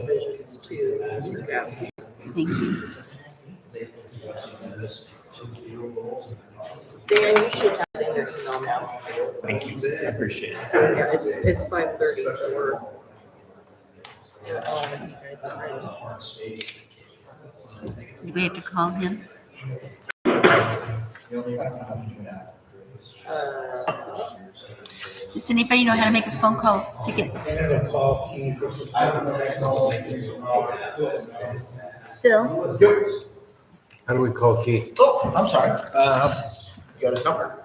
revisions to Mr. Gass. Thank you. Dan, you should have it in your email now. Thank you. I appreciate it. Yeah, it's 5:30, so we're. You guys are ready. Do we have to call him? I don't know how to do that. Does anybody know how to make a phone call to get I'm gonna call Keith. Phil? How do we call Keith? Oh, I'm sorry. You got his number?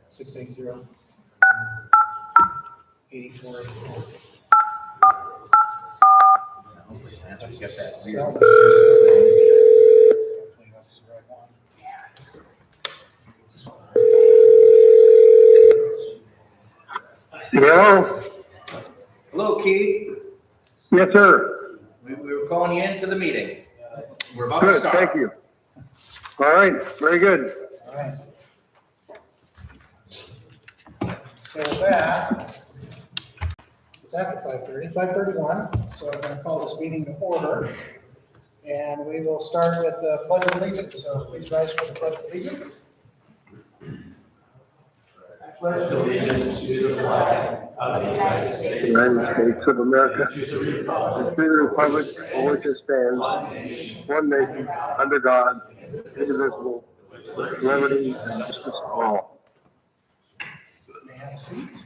Six 84. Let's get that weird Sounds- versus thing. Hopefully that's the right one. Hello? Hello, Keith. Yes, sir. We were calling you into the meeting. We're about to Good, start. thank you. All right, very good. All right. So with that, it's after 5:30, 5:31, so I'm going to call this meeting to order. And we will start with the Pledge of Allegiance. So please rise for the Pledge of Allegiance. United States of America, and to the republic for which it stands, one nation, under God, indivisible, with liberty and justice for all. May I have a seat?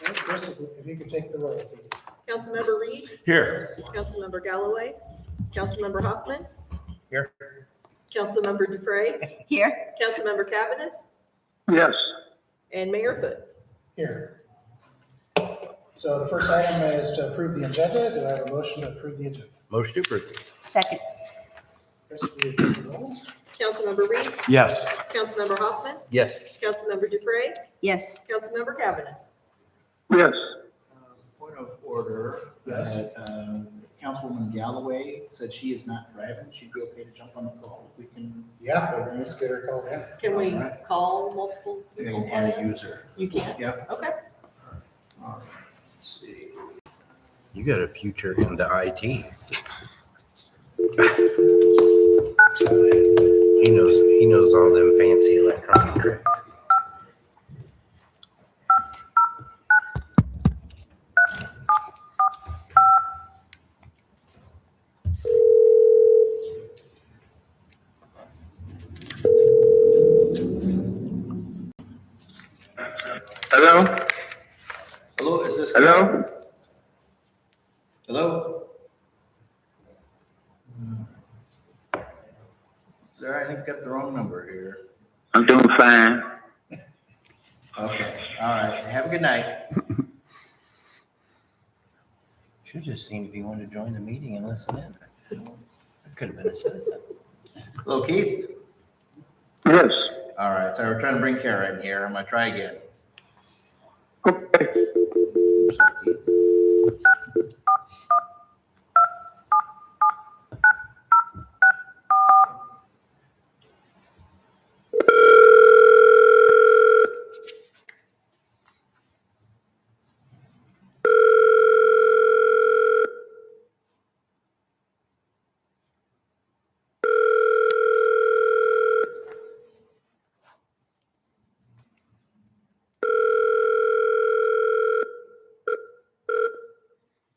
Okay, Chris, if you could take the roll, please. Councilmember Reed, Here. Councilmember Galloway, Councilmember Hoffman, Here. Councilmember Dupre, Here? Councilmember Cavanagh, Yes, and Mayor Foot. Here. So the first item is to approve the agenda. Do I have a motion to approve the agenda? Motion approved. Second. Chris, will you take the roll? Councilmember Reed, Yes. Councilmember Hoffman, Yes. Councilmember Dupre, Yes. Councilmember Cavanagh. yes. Point of order. Yes. Councilwoman Galloway said she is not driving. She'd be okay to jump on the call. We can, Yeah, let's get her called in. Can we Alright. call multiple? I think I can add a user. You can? Yep. Okay. All right. Let's see. You got a future into IT. He knows all them fancy electronic tricks. Hello? Hello, is this? Hello? Hello? Sir, I think we got the wrong number here. I'm doing fine. Okay, all right. Have a good night. Should have just seen if he wanted to join the meeting and listen in. I could have been a citizen. Hello, Keith? Yes. All right, so we're trying to bring Kara in here. I'm gonna try again. Okay. Sorry, Keith.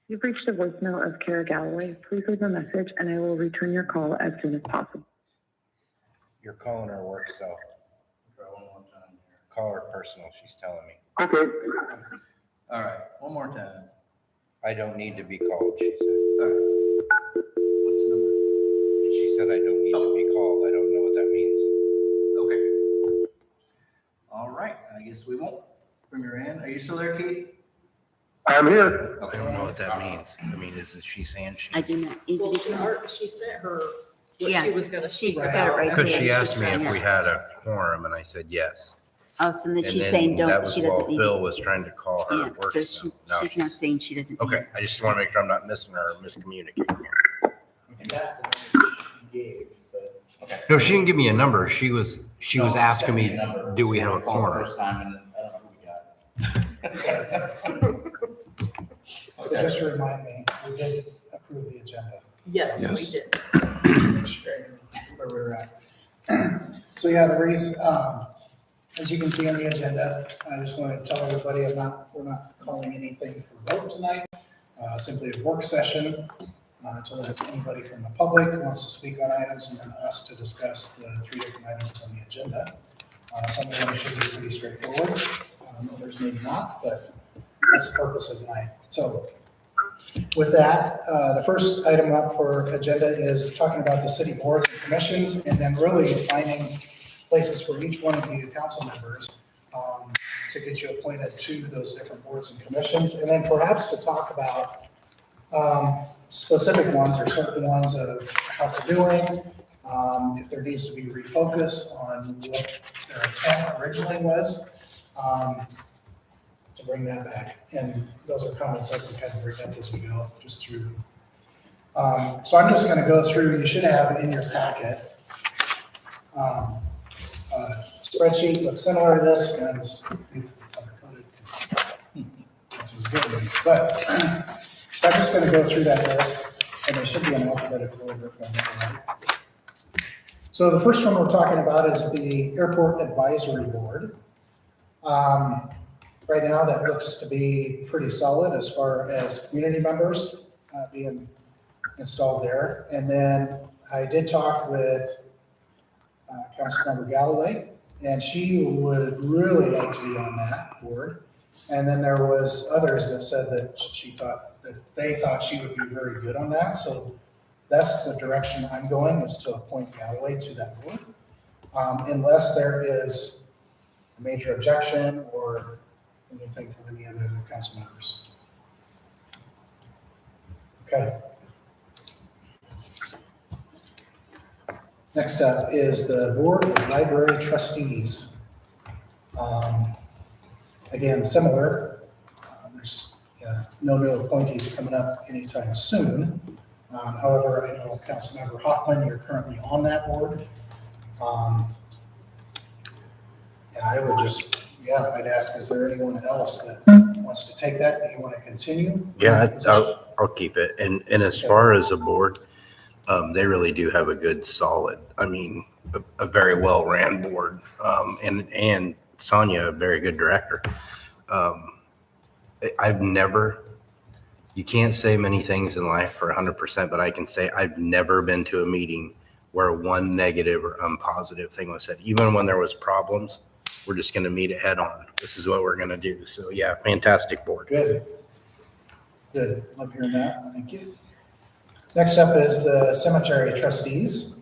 You've reached the voicemail of Kara Galloway. Please leave a message and I will return your call as soon as possible. You're calling her work cell. Try one more time here. Call her personal, she's telling me. Okay. All right, one more time. I don't need to be called, she said. All right. What's the number? She said I don't need to be called. I don't know what that means. Okay. All right, I guess we won't bring her in. Are you still there, Keith? I'm here. I don't know what that means. I mean, is she saying she? I do not Well, she, individually. she sent her what Yeah, she was gonna. she's speak got it about. right Because here. she asked me if Yeah. we had a quorum and I said yes. Oh, so then And she's then saying that don't, was she while doesn't need Bill it. was trying to call her Yeah, at work. so so now she's not saying she doesn't need Okay, it. I just want to make sure I'm not missing her or miscommunicating. And that she gave, but. Okay. No, she didn't give me a number. She was No, asking sent me, a number. do we So have I a called the corner? First time and then I don't know who we got. So just to remind me, we did approve the agenda. Yes, we Yes. did. Make sure I know where we're at. So yeah, the reason, as you can see on the agenda, I just want to tell everybody we're not calling anything for vote tonight. Simply a work session to let anybody from the public who wants to speak on items and then us to discuss the 3 different items on the agenda. Some of them should be pretty straightforward, others maybe not, but that's the purpose of tonight. So with that, the first item up for agenda is talking about the city boards and commissions, and then really finding places for each one of you council members to get you appointed to those different boards and commissions, and then perhaps to talk about specific ones or certain ones of how they're doing, if there needs to be refocus on what their intent originally was, to bring that back. And those are comments that we kind of bring up as we go, just through. So I'm just gonna go through, you should have in your packet. Spreadsheet looks similar to this, and it's color-coded, 'cause this was given. But, so I'm just gonna go through that list, and it should be in alphabetical order if I remember right. So the first one we're talking about is the Airport Advisory Board. Right now, that looks to be pretty solid as far as community members being installed there. And then I did talk with Councilmember Galloway, and she would really like to be on that board. And then there was others that said that they thought she would be very good on that. So that's the direction I'm going, is to appoint Galloway to that board. Unless there is a major objection or anything from any other council members. Okay. Next up is the Board of Library Trustees. Again, similar. There's no new appointees coming up anytime soon. However, I know Councilmember Hoffman, you're currently on that board. And I would just, I'd ask, is there anyone else that wants to take that? Do you want to continue? Yeah, I'll keep it. And as far as a board, they really do have a good, solid, a very well-ran board. And Sonia, a very good director. You can't say many things in life for 100%, but I can say I've never been to a meeting where one negative or unpositive thing was said. Even when there was problems, we're just going to meet it head on. This is what we're going to do. So yeah, fantastic board. Good. Good. Love hearing that. Thank you. Next up is the Cemetery Trustees.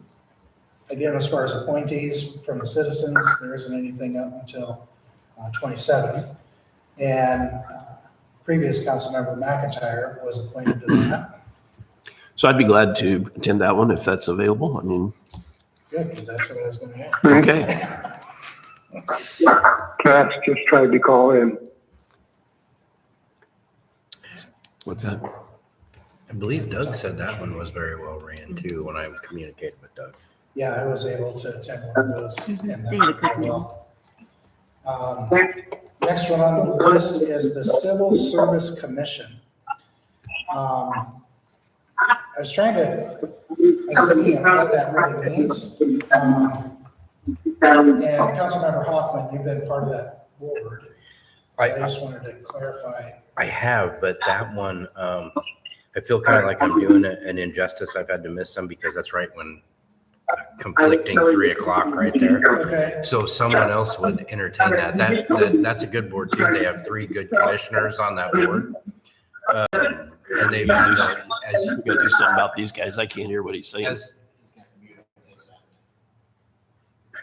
Again, as far as appointees from the citizens, there isn't anything up until 27. And previous Councilmember McIntyre was appointed to that. So I'd be glad to attend that one if that's available. Good, because that's what I was going to ask. Okay. Cass just tried to call in. What's that? I believe Doug said that one was very well ran too when I communicated with Doug. Yeah, I was able to attend one of those. And They had a good well. Next one on the list is the Civil Service Commission. I was looking at what that really means. And Councilmember Hoffman, you've been part of that board. So I just wanted to clarify. I have, but that one, I feel kind of like I'm doing an injustice. I've had to miss some because that's right when conflicting 3 o'clock right there. Okay, So if someone else would entertain that's a good board too. They have 3 good commissioners on that board. And they've had, As you gotta do something about these guys. I can't hear what he's saying.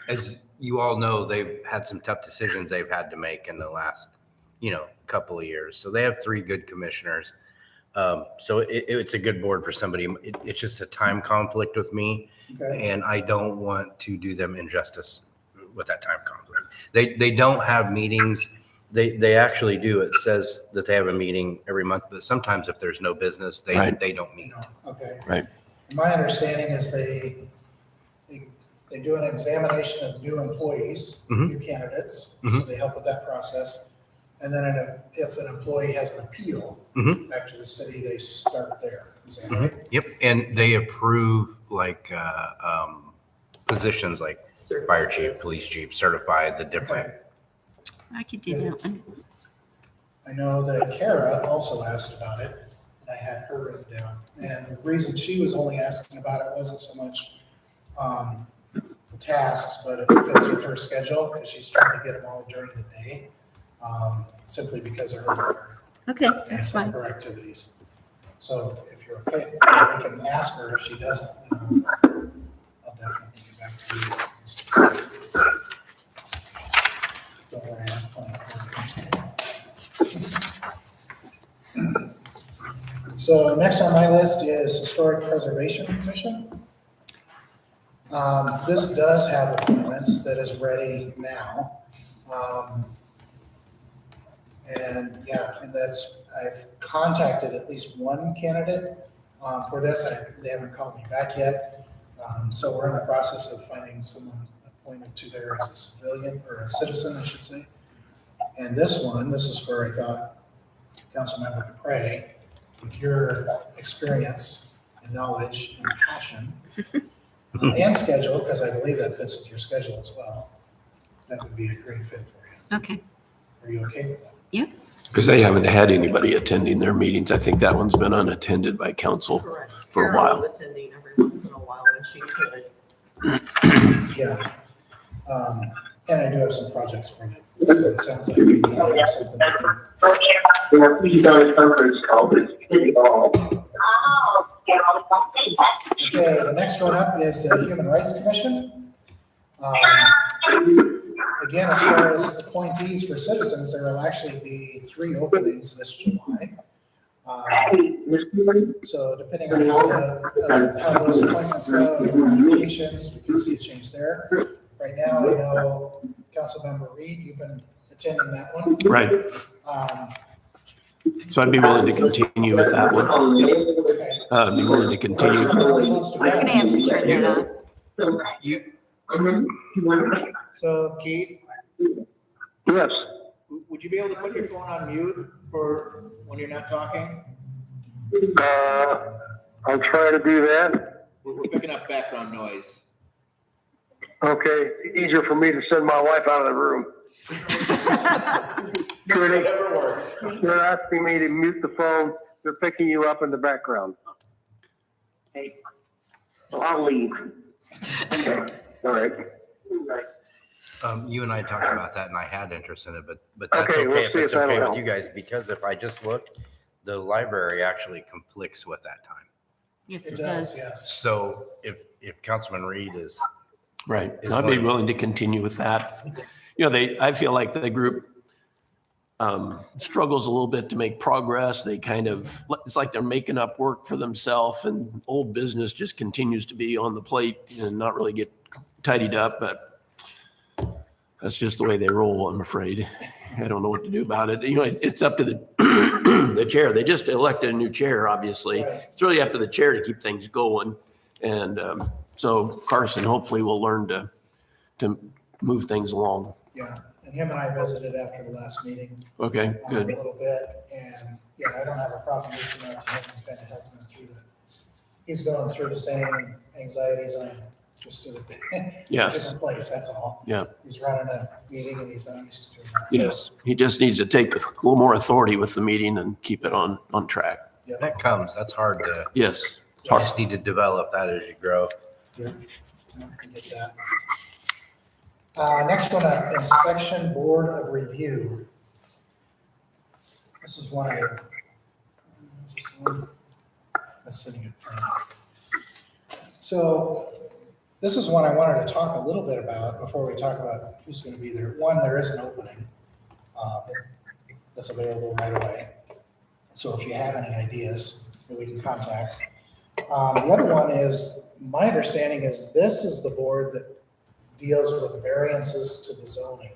as you all know, they've had some tough decisions they've had to make in the last, couple of years. So they have 3 good commissioners. So it's a good board for somebody. It's just a time conflict with me, okay. and I don't want to do them injustice with that time conflict. They don't have meetings. They actually do. It says that they have a meeting every month, but sometimes if there's no business, they don't meet. Okay. Right. My understanding is they do an examination of new employees, new candidates, so they help with that process. And then if an employee has an appeal back to the city, they start there. Is that right? Yep, and they approve like positions like fire chief, police chief, certify the different. Okay. I could do that one. I know that Kara also asked about it, and I had her written down. And the reason she was only asking about it wasn't so much the tasks, but it fits with her schedule, because she's trying to get them all during the day, simply because of her Okay, that's fine. her activities. So if you're okay, we can ask her if she doesn't. I'll definitely get back to you. Don't worry, I'm playing. So next on my list is Historic Preservation Commission. This does have appointments that is ready now. And I've contacted at least one candidate for this. They haven't called me back yet. So we're in the process of finding someone appointed to there as a civilian, or a citizen, I should say. And this is where I thought Councilmember Dupre, with your experience and knowledge and passion and schedule, because I believe that fits with your schedule as well, that would be a great fit for you. Okay. Are you okay with that? Yep. Because they haven't had anybody attending their meetings. I think that one's been unattended by council Correct. for a Kara while. was attending every once in a while when she could. Yeah. And I do have some projects for them. So it sounds like we need to have something to Please don't conference call this city hall. Okay, the next one up is the Human Rights Commission. Again, as far as appointees for citizens, there will actually be 3 openings this July. So depending on how those appointments go and applications, we can see a change there. Right now, I know Councilmember Reed, you've been attending that one. Right. So I'd be willing to continue with that one. Okay. I'd be willing to continue. I'm gonna have to turn that off. So Keith, Yes. would you be able to put your phone on mute for when you're not talking? I'll try to do that. We're picking up background noise. Okay, easier for me to send my wife out of the room. Whatever works. They're asking me to mute the phone. They're picking you up in the background. Hey, well, I'll leave. Okay, all right. You and I talked about that, and I had interest in it, but that's Okay, we'll okay if see it's if that'll okay with help. you guys, because if I just looked, the library actually conflicts with that time. Yes, It it does, does. yes. So if Councilman Reed is, Right. Is I'd be what- willing to continue with that. You know, I feel like the group struggles a little bit to make progress. They it's like they're making up work for themselves, and old business just continues to be on the plate and not really get tidied up, but that's just the way they roll, I'm afraid. I don't know what to do about it. You know, it's up to the chair. They just elected a new chair, obviously. Right. It's really up to the chair to keep things going. And so Carson hopefully will learn to move things along. Yeah, and him and I visited after the last meeting. Okay, A good. little bit, and yeah, I don't have a problem reaching out to him and kind of helping him through that. He's going through the same anxieties I am, just in a Yes. different place, that's all. Yeah. He's running a meeting and he's not used to doing that. Yes. He just needs to take a little more authority with the meeting and keep it on track. Yep. that comes, that's hard to, Yes. you just need to develop that as you grow. Yep. I get that. Next one, Inspection Board of Review. This is one is this the one? That's sitting in front of me. So this is one I wanted to talk a little bit about before we talk about who's going to be there. One, there is an opening that's available right away. So if you have any ideas that we can contact. The other one is, my understanding is this is the board that deals with variances to the zoning.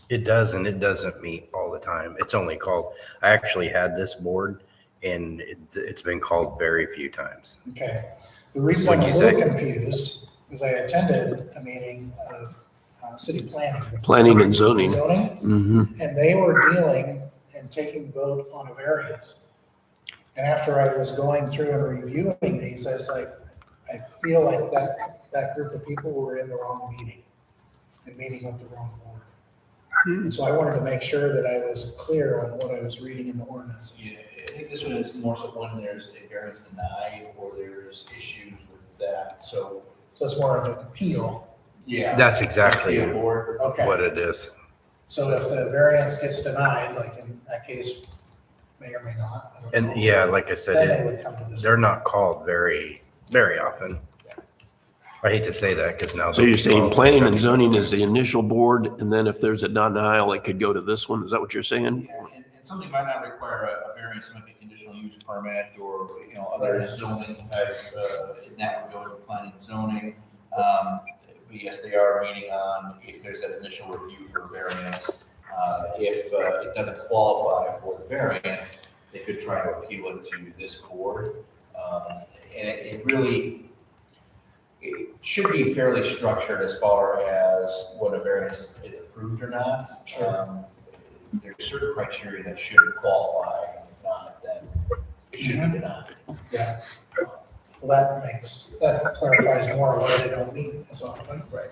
It does, and it doesn't meet all the time. It's only called, I actually had this board and it's been called very few times. Okay. The reason I'm a What'd you little say? confused is I attended a meeting of city planning. Planning and zoning. And they were dealing and taking vote on a variance. And after I was going through and reviewing these, I was like, I feel like that group of people were in the wrong meeting and meeting with the wrong board. And so I wanted to make sure that I was clear on what I was reading in the ordinances. Yeah, I think this one is more so when there's a variance denied or there's issues with that, so. So it's more of an appeal. Yeah. That's exactly Appeal board. Okay. what it is. So if the variance gets denied, like in that case, may or may not. I don't know, And yeah, like I Then said, they would come to this. they're not called very, very often. I hate to say that because now. So you're saying they'll be planning called and zoning is the initial board, and then if there's a denial, it could go to this one? Is that what you're saying? Yeah, and something might not require a variance, it might be a conditional use permit or, other zoning type, and that would go to planning and zoning. But yes, they are meeting on if there's that initial review for variance. If it doesn't qualify for the variance, they could try to appeal it to this board. And it really, it should be fairly structured as far as what a variance is approved or not. There's certain criteria that should qualify, and if not, then it should be denied. Yeah. Well, that clarifies more why they don't meet as often. Right.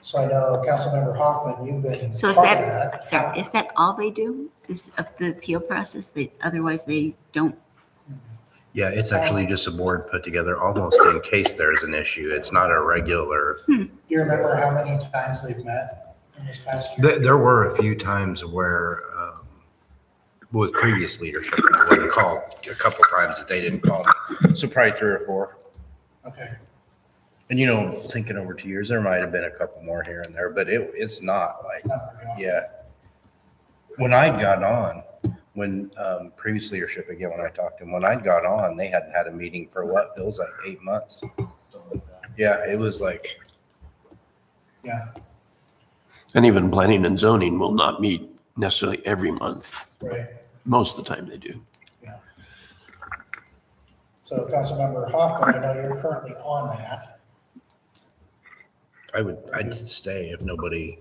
So I know Councilmember Hoffman, you've been So is part of that, that. sorry, is that all they do? Is of the appeal process? Otherwise they don't? Yeah, it's actually just a board put together almost in case there's an issue. It's not a regular. Do you remember how many times they've met in this past year? There were a few times where, with previous leadership, it wasn't called, a couple times that they didn't call me. So probably 3 or 4. Okay. And thinking over 2 years, there might have been a couple more here and there, but it's not like, Not very often. yeah. When I got on, when previous leadership, again, when I talked to them, when I got on, they hadn't had a meeting for what? It was like 8 months. Something like that. Yeah, it was like, Yeah, And even planning and zoning will not meet necessarily every month. right. Most of the time they do. So Councilmember Hoffman, I know you're currently on that. I'd stay if nobody,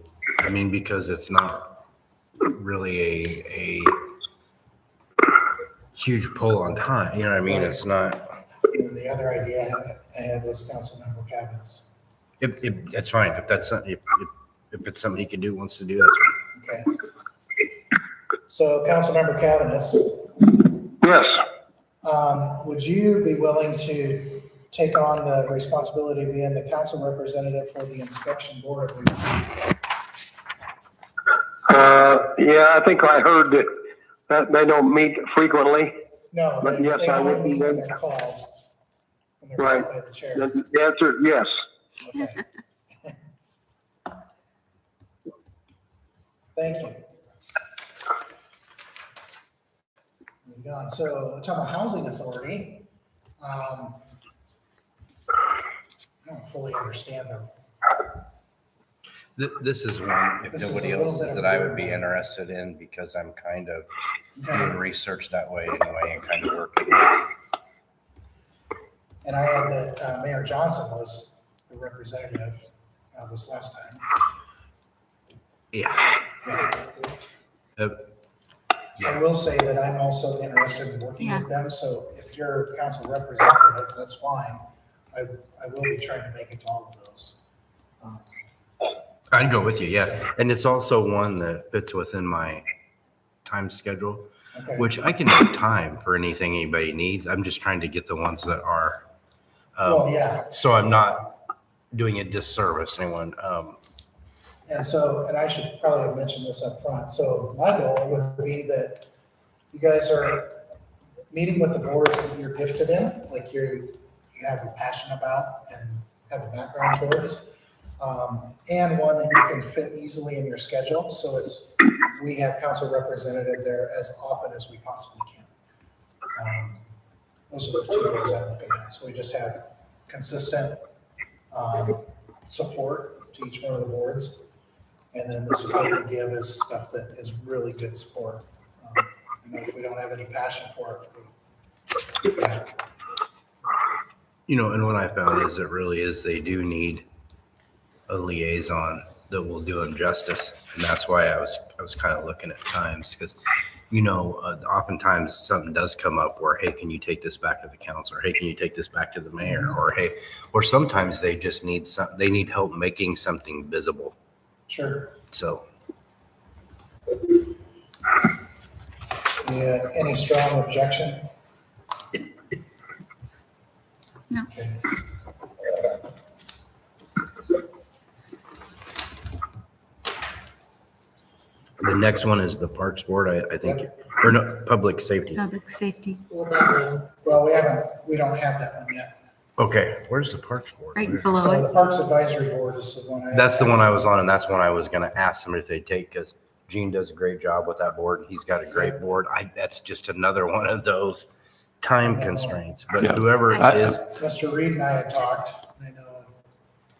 because it's not really a huge pull on time, you know what I mean? It's not, And the other idea I had was Councilmember Cavanagh. it's fine. If that's something, if it's something he can do, wants to do, that's fine. Okay. So Councilmember Cavanagh, Yes, would you be willing to take on the responsibility of being the council representative for the inspection board of review? yeah, I think I heard that they don't meet frequently. No, But they yes, I only would meet be when willing. they're called. When they're Right. called by the chair. The answer is yes. Okay. Thank you. Moving on, so Ottumwa Housing Authority, I don't fully understand them. This is one, if This is nobody a little else bit is of that a I weird would be one. interested in because I'm kind of doing Okay. research that way anyway and kind of working with. And I had that Mayor Johnson was the representative this last time. Yeah. Yeah. Uh, I Yeah, will say that I'm also interested in working with them, so if you're council representative, that's fine. I will be trying to make it to all of those. I'd go with you, yeah. And it's also one that fits within my time schedule, Okay. which I can make time for anything anybody needs. I'm just trying to get the ones that are, Well, yeah, so I'm not doing a disservice to anyone. and I should probably have mentioned this up front. So my goal would be that you guys are meeting with the boards that you're gifted in, like you have a passion about and have a background towards. And one that you can fit easily in your schedule. So we have council representative there as often as we possibly can. Those are the two goals I'm looking at. So we just have consistent support to each one of the boards. And then the support we give is stuff that is really good support. If we don't have any passion for it, yeah. And what I found is it really is, they do need a liaison that will do them justice. And that's why I was kind of looking at times, because, oftentimes something does come up where, hey, can you take this back to the council? Or, hey, can you take this back to the mayor? Or sometimes they just need they need help making something visible. Sure. So. Yeah, any strong objection? No. Okay. The next one is the Parks Board, I think, or no, Public Safety. Public safety, Well, that one, Well, we don't have that one yet. Okay, where's the Parks Board? right Where- below So it. the Parks Advisory Board is the one. That's the one I was on, and that's one I was gonna ask them if they'd take, because Gene does a great job with that board. He's got a great board. That's just another one of those time constraints, but Yeah. whoever it is, Mr. Reed and I had talked, I know.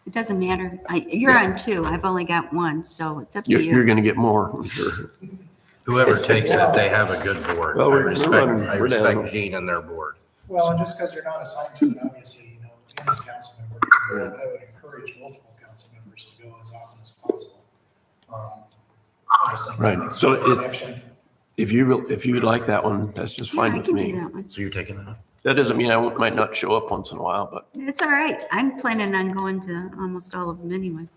It doesn't matter. You're on two. I've only got one, so it's up to You're you. going to get more, I'm sure. whoever takes it, they have a good board. Well, I we're respect down. Gene and their board. Well, and just because you're not assigned to it, obviously, any council member, I would encourage multiple council members to go as often as possible. I just think that Right. makes So a it- connection. If you would like that one, that's just Yeah, fine I with can do me. that one. So you're taking that? That doesn't mean I might not show up once in a while, but It's all right. I'm planning on going to almost all of them anyway.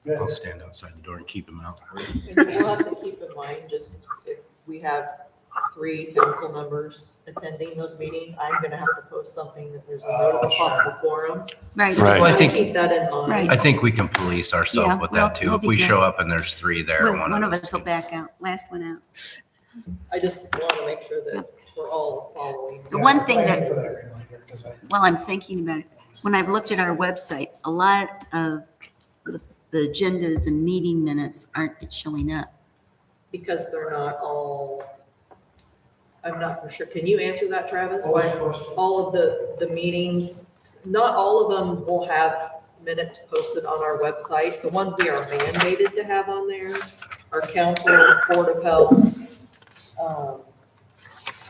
Good. I'll stand outside the door and keep them out. and we'll have to keep in mind, just if we have 3 council members attending those meetings, I'm gonna have to post something that there's a notice of Sure. possible quorum. Right. Right. Well, I think- Keep that in mind. Right. I think we can police Yeah, ourselves with that too. we'll If be we good. show up and there's 3 there, One of us will back out. Last one out. I just want to make sure that we're all following. The one thing Thank you that- for that reminder, because While I'm thinking about it, when I've looked at our website, a lot of the agendas and meeting minutes aren't showing up. Because they're not all, I'm not for sure. Can you answer that, Travis? Why all of the meetings, not all of them will have minutes posted on our website. The ones we are mandated to have on there are council, Board of Health,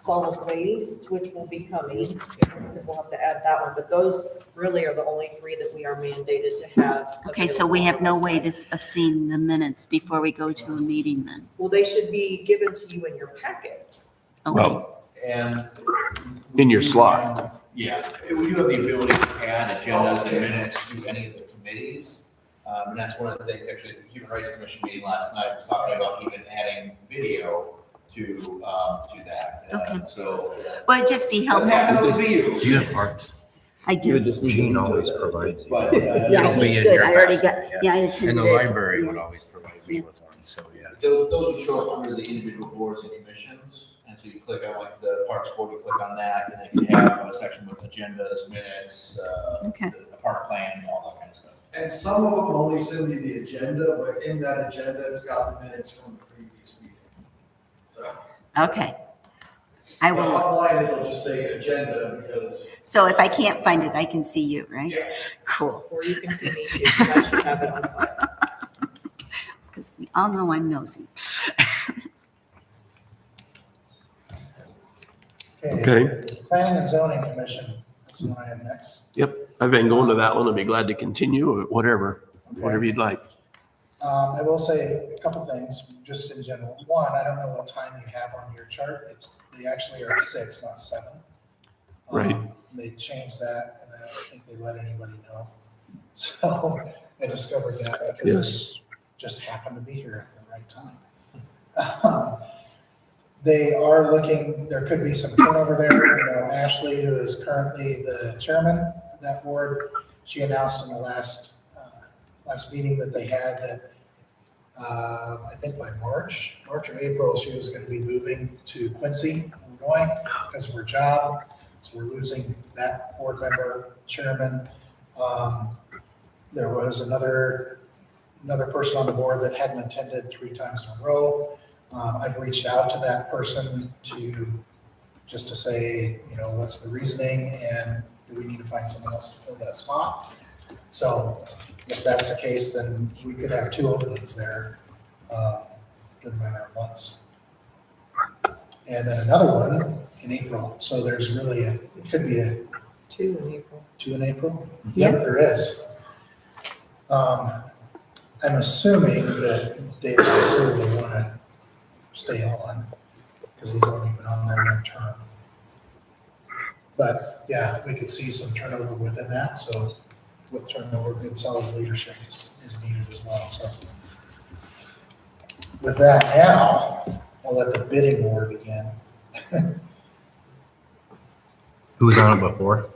solid waste, which will be coming, because we'll have to add that one. But those really are the only 3 that we are mandated to have. Okay, so we have no way available of seeing the minutes before we go to a meeting then. Well, they should be given to you in your packets. Okay, well, And. in your slot. Yeah, we do have the ability to add agendas and minutes to any of the committees. And that's one of the things, actually, the Human Rights Commission meeting last night was talking about even adding video to that. Okay. So. well, it'd just be Doesn't have to helpful. always be you. Do you have parks? I do. Gene always provides. But, Yeah, It'll be he's in good. your I already basket, got, yeah, I attended And the it. library would always provide me with one, so yeah. Those would show up under the individual boards and commissions, and so you click on like the Parks Board, you click on that, and then you have a section with agendas, minutes, Okay. the park plan, all that kind of stuff. And some of them only send me the agenda, but in that agenda, it's got the minutes from the previous meeting. So, Okay. I but will, online, it'll just say agenda because, so if I can't find it, I can see you, right? yeah. Cool, Or you can see me too, because I should have it on file. because we all know I'm nosy. Okay. Planning and Zoning Commission, that's the one I have next. Yep. I've been going to that one. I'd be glad to continue or whatever you'd like. I will say a couple things, just in general. One, I don't know what time you have on your chart. They actually are at 6, not 7. Right. They changed that, and I don't think they let anybody know. So I discovered that because Yes. I just happened to be here at the right time. They are looking, there could be some turnover there. Ashley, who is currently the chairman of that board, she announced in the last meeting that they had that I think by March or April, she was going to be moving to Quincy, Illinois, because of her job. So we're losing that board member, chairman. There was another person on the board that hadn't attended 3 times in a row. I've reached out to that person to say, what's the reasoning and do we need to find someone else to fill that spot? So if that's the case, then we could have 2 openings there, in a matter of months. And then another one in April. So there's really it could be a 2 in April. 2 in April? Yep. There is. I'm assuming that they assume they want to stay on because he's only been on there 1 term. But yeah, we could see some turnover within that. So with turnover, good solid leadership is needed as well. So with that now, I'll let the bidding war begin. Who was on it before?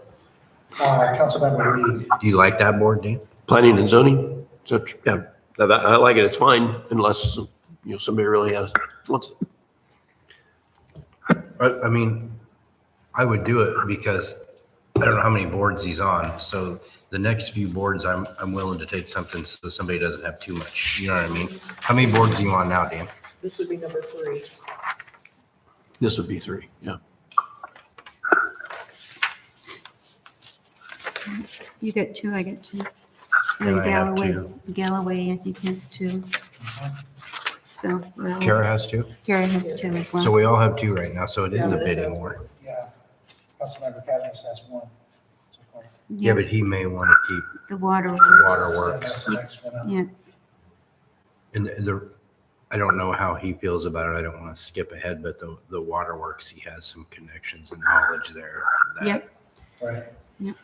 Councilmember Reed. Do you like that board, Dan? Planning and zoning, so, yeah, I like it, it's fine, unless, somebody really wants it. I mean, I would do it because I don't know how many boards he's on. So the next few boards, I'm willing to take something so somebody doesn't have too much. You know what I mean? How many boards are you on now, Dan? This would be number 3. This would be 3, yeah. You got 2, I got 2. And And I have 2. Galloway, I think, has 2. So, well, Kara has 2. Kara has 2 as well. So we all have 2 right now. So it is a Cavanagh bidding has war. Yeah. Councilmember Cavanagh has 1 so far. Yeah, but he may want to keep The water water works. Yeah, works. that's the next one up. Yeah, And I don't know how he feels about it. I don't want to skip ahead, but the waterworks, he has some connections and knowledge there. that- Yep. Right. Yep.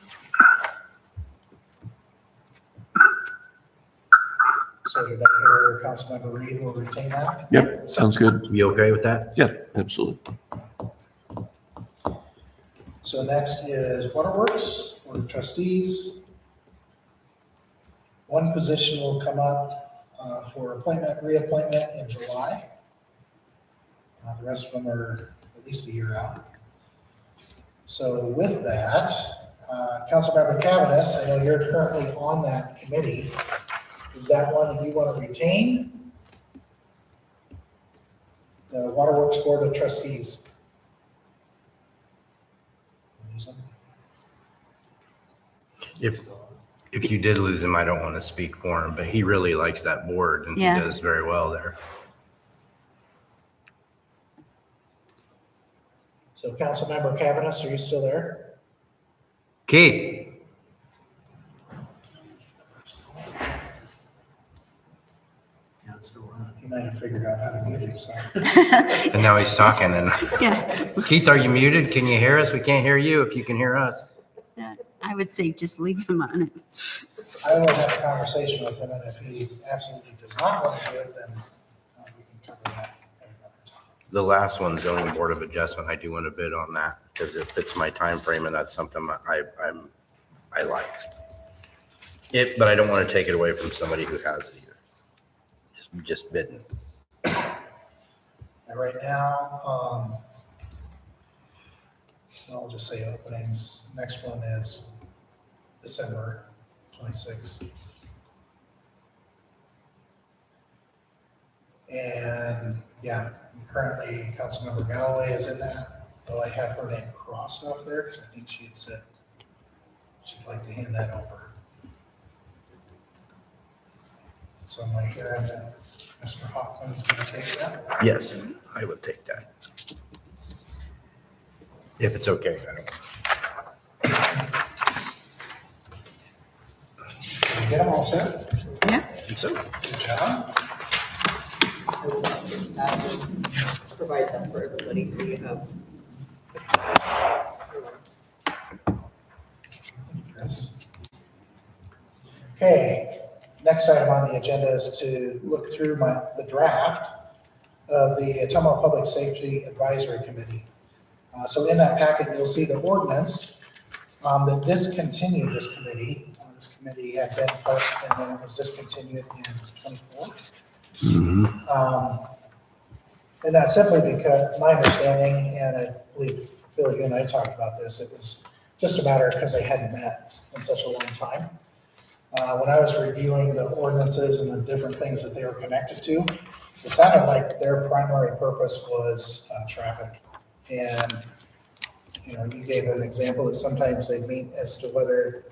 So did I hear Councilmember Reed will retain that? Yep, sounds good. You okay with that? Yeah, absolutely. So next is Waterworks, Board of Trustees. 1 position will come up for reappointment in July. The rest of them are at least a year out. So with that, Councilmember Cavanagh, I know you're currently on that committee. Is that one that you want to retain? The Waterworks Board of Trustees. If you did lose him, I don't want to speak for him, but he really likes that board and he Yeah. does very well there. So Councilmember Cavanagh, are you still there? Keith, He might have figured out how to mute himself. and now he's talking and yeah. Keith, are you muted? Can you hear us? We can't hear you if you can hear us. I would say just leave him on it. I will have a conversation with him, and if he absolutely does not want to do it, then we can cover that at another time. The last one, zoning board of adjustment, I do want to bid on that because it fits my time frame and that's something I like. But I don't want to take it away from somebody who has it either. Just bidding. And right now, I'll just say openings. Next one is December 26th. And yeah, currently Councilmember Galloway is in that, though I have her name crossed off there because I think she had said she'd like to hand that over. So am I hearing that Mr. Hoffman is going to take that? Yes, I would take that. If it's okay, I don't. Did we get them all set? Yeah. think so. Good job. Provide them for everybody so you have. Yes. Okay, next item on the agenda is to look through the draft of the Ottumwa Public Safety Advisory Committee. So in that packet, you'll see the ordinance that discontinued this committee. This committee had been part, and then it was discontinued in 24. And that's simply because, my understanding, and I believe, Bill, you and I talked about this, it was just a matter because they hadn't met in such a long time. When I was reviewing the ordinances and the different things that they were connected to, it sounded like their primary purpose was traffic. And, you know, you gave an example that sometimes they meet as to whether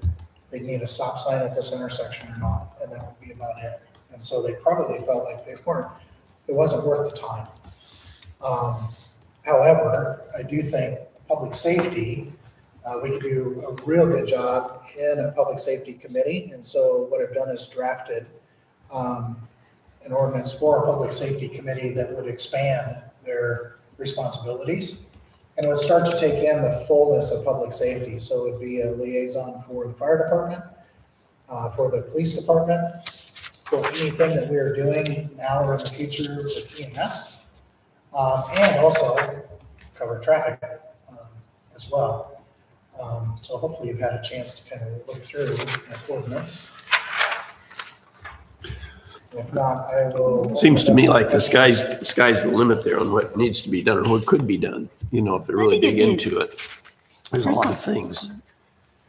they'd need a stop sign at this intersection or not, and that would be about it. And so they probably felt like it wasn't worth the time. However, I do think public safety, we could do a real good job in a public safety committee. And so what I've done is drafted an ordinance for a public safety committee that would expand their responsibilities. And it would start to take in the fullness of public safety. So it would be a liaison for the fire department, for the police department, for anything that we are doing now or in the future with EMS, and also cover traffic as well. So hopefully you've had a chance to kind of look through that ordinance. If not, I will. Seems to me like the sky's the limit there on what needs to be done or what could be done, if they really I think dig it into it. There's a lot of things.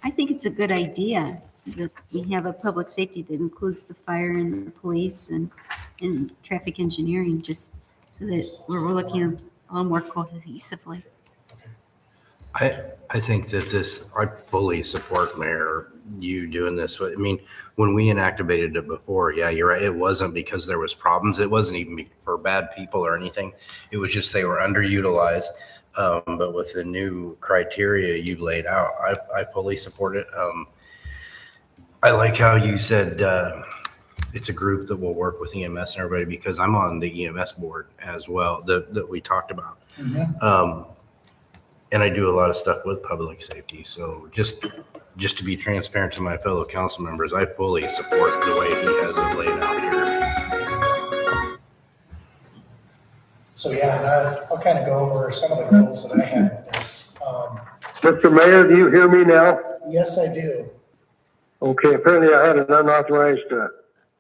I think it's a good idea that we have a public safety that includes the fire and the police and traffic engineering, just so that we're looking a little more cohesively. I think that I fully support Mayor, you doing this. I mean, when we inactivated it before, yeah, you're right. It wasn't because there was problems. It wasn't even for bad people or anything. It was just they were underutilized. But with the new criteria you laid out, I fully support it. I like how you said it's a group that will work with EMS and everybody, because I'm on the EMS board as well that we talked about. Mhm. And I do a lot of stuff with public safety. So just to be transparent to my fellow council members, I fully support the way he has it laid out here. So yeah, and I'll kind of go over some of the goals that I had with this. Mr. Mayor, do you hear me now? Yes, I do. Okay, apparently I had an unauthorized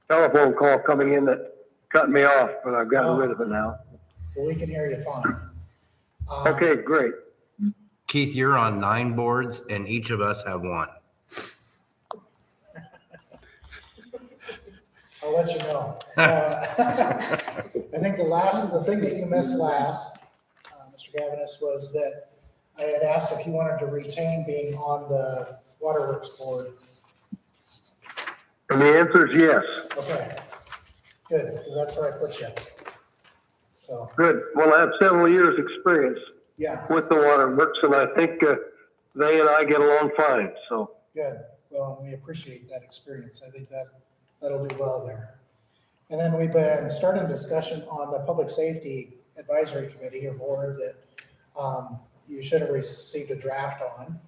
telephone call coming in that cut me off, but I've gotten rid of it now. Well, we can hear you fine. Okay, great. Keith, you're on 9 boards and each of us have 1. I'll let you know. I think the thing that you missed last, Mr. Gavinus, was that I had asked if you wanted to retain being on the Waterworks board. And the answer is yes. Okay, good, because that's where I put you. So, Good. Well, I have several years' experience yeah, with the Waterworks, and I think they and I get along fine, so. good. Well, we appreciate that experience. I think that'll do well there. And then we've been starting discussion on the Public Safety Advisory Committee or board that you should have received a draft on.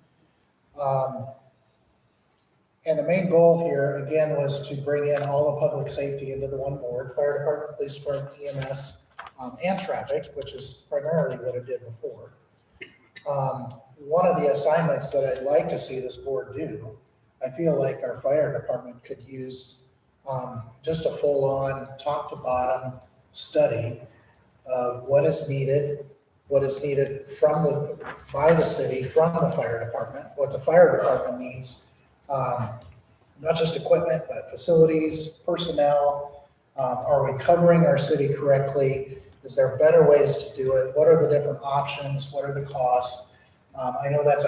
And the main goal here, again, was to bring in all the public safety into the one board: fire department, police department, EMS, and traffic, which is primarily what it did before. One of the assignments that I'd like to see this board do, I feel like our fire department could use just a full-on top to bottom study of what is needed by the city, from the fire department, what the fire department needs, not just equipment, but facilities, personnel. Are we covering our city correctly? Is there better ways to do it? What are the different options? What are the costs? I know that's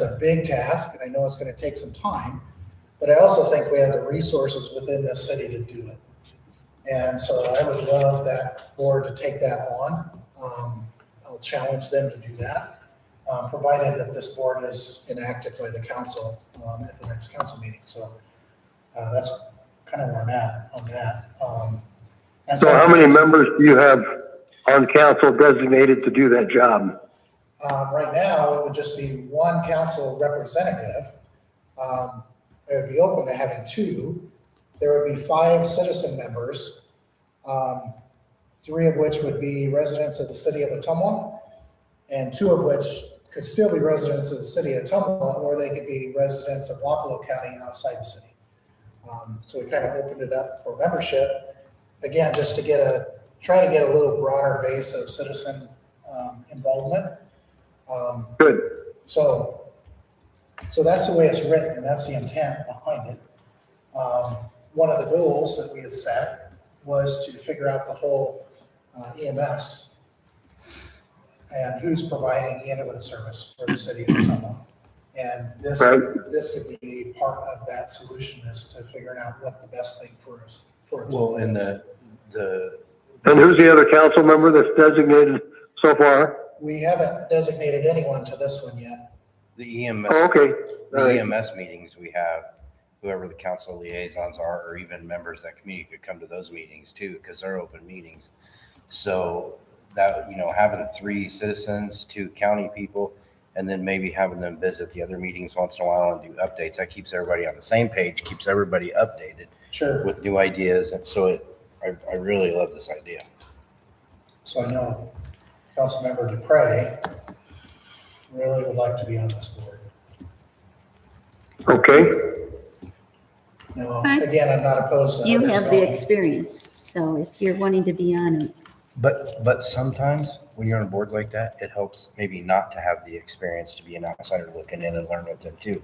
a big task, and I know it's going to take some time, but I also think we have the resources within this city to do it. And so I would love that board to take that on. I'll challenge them to do that, provided that this board is enacted by the council at the next council meeting. So that's kind of where I'm at on that. And So how many members do you have on council designated to do that job? Right now, it would just be one council representative. I would be open to having 2. There would be 5 citizen members, 3 of which would be residents of the city of Ottumwa, and 2 of which could still be residents of the city of Ottumwa, or they could be residents of Wapello County outside the city. So we kind of opened it up for membership, again, just to try to get a little broader base of citizen involvement. Good. So that's the way it's written, and that's the intent behind it. One of the goals that we had set was to figure out the whole EMS and who's providing the ambulance service for the city of Ottumwa. And this, this could be part of that solution, is to figuring out what the best thing for us, for Well, Ottumwa and is. And who's the other council member that's designated so far? We haven't designated anyone to this one yet. the EMS, Oh, okay. All the right. EMS meetings we have, whoever the council liaisons are, or even members of that committee could come to those meetings too, because they're open meetings. So that, having 3 citizens, 2 county people, and then maybe having them visit the other meetings once in a while and do updates, that keeps everybody on the same page, keeps everybody updated Sure. with new ideas. And so I really love this idea. So I know Councilmember Dupre really would like to be on this board. Okay. Now, Fine. again, I'm not opposed to You others have the going. experience, so if you're wanting to be on it, But sometimes when you're on a board like that, it helps maybe not to have the experience to be an outsider looking in and learn with them too.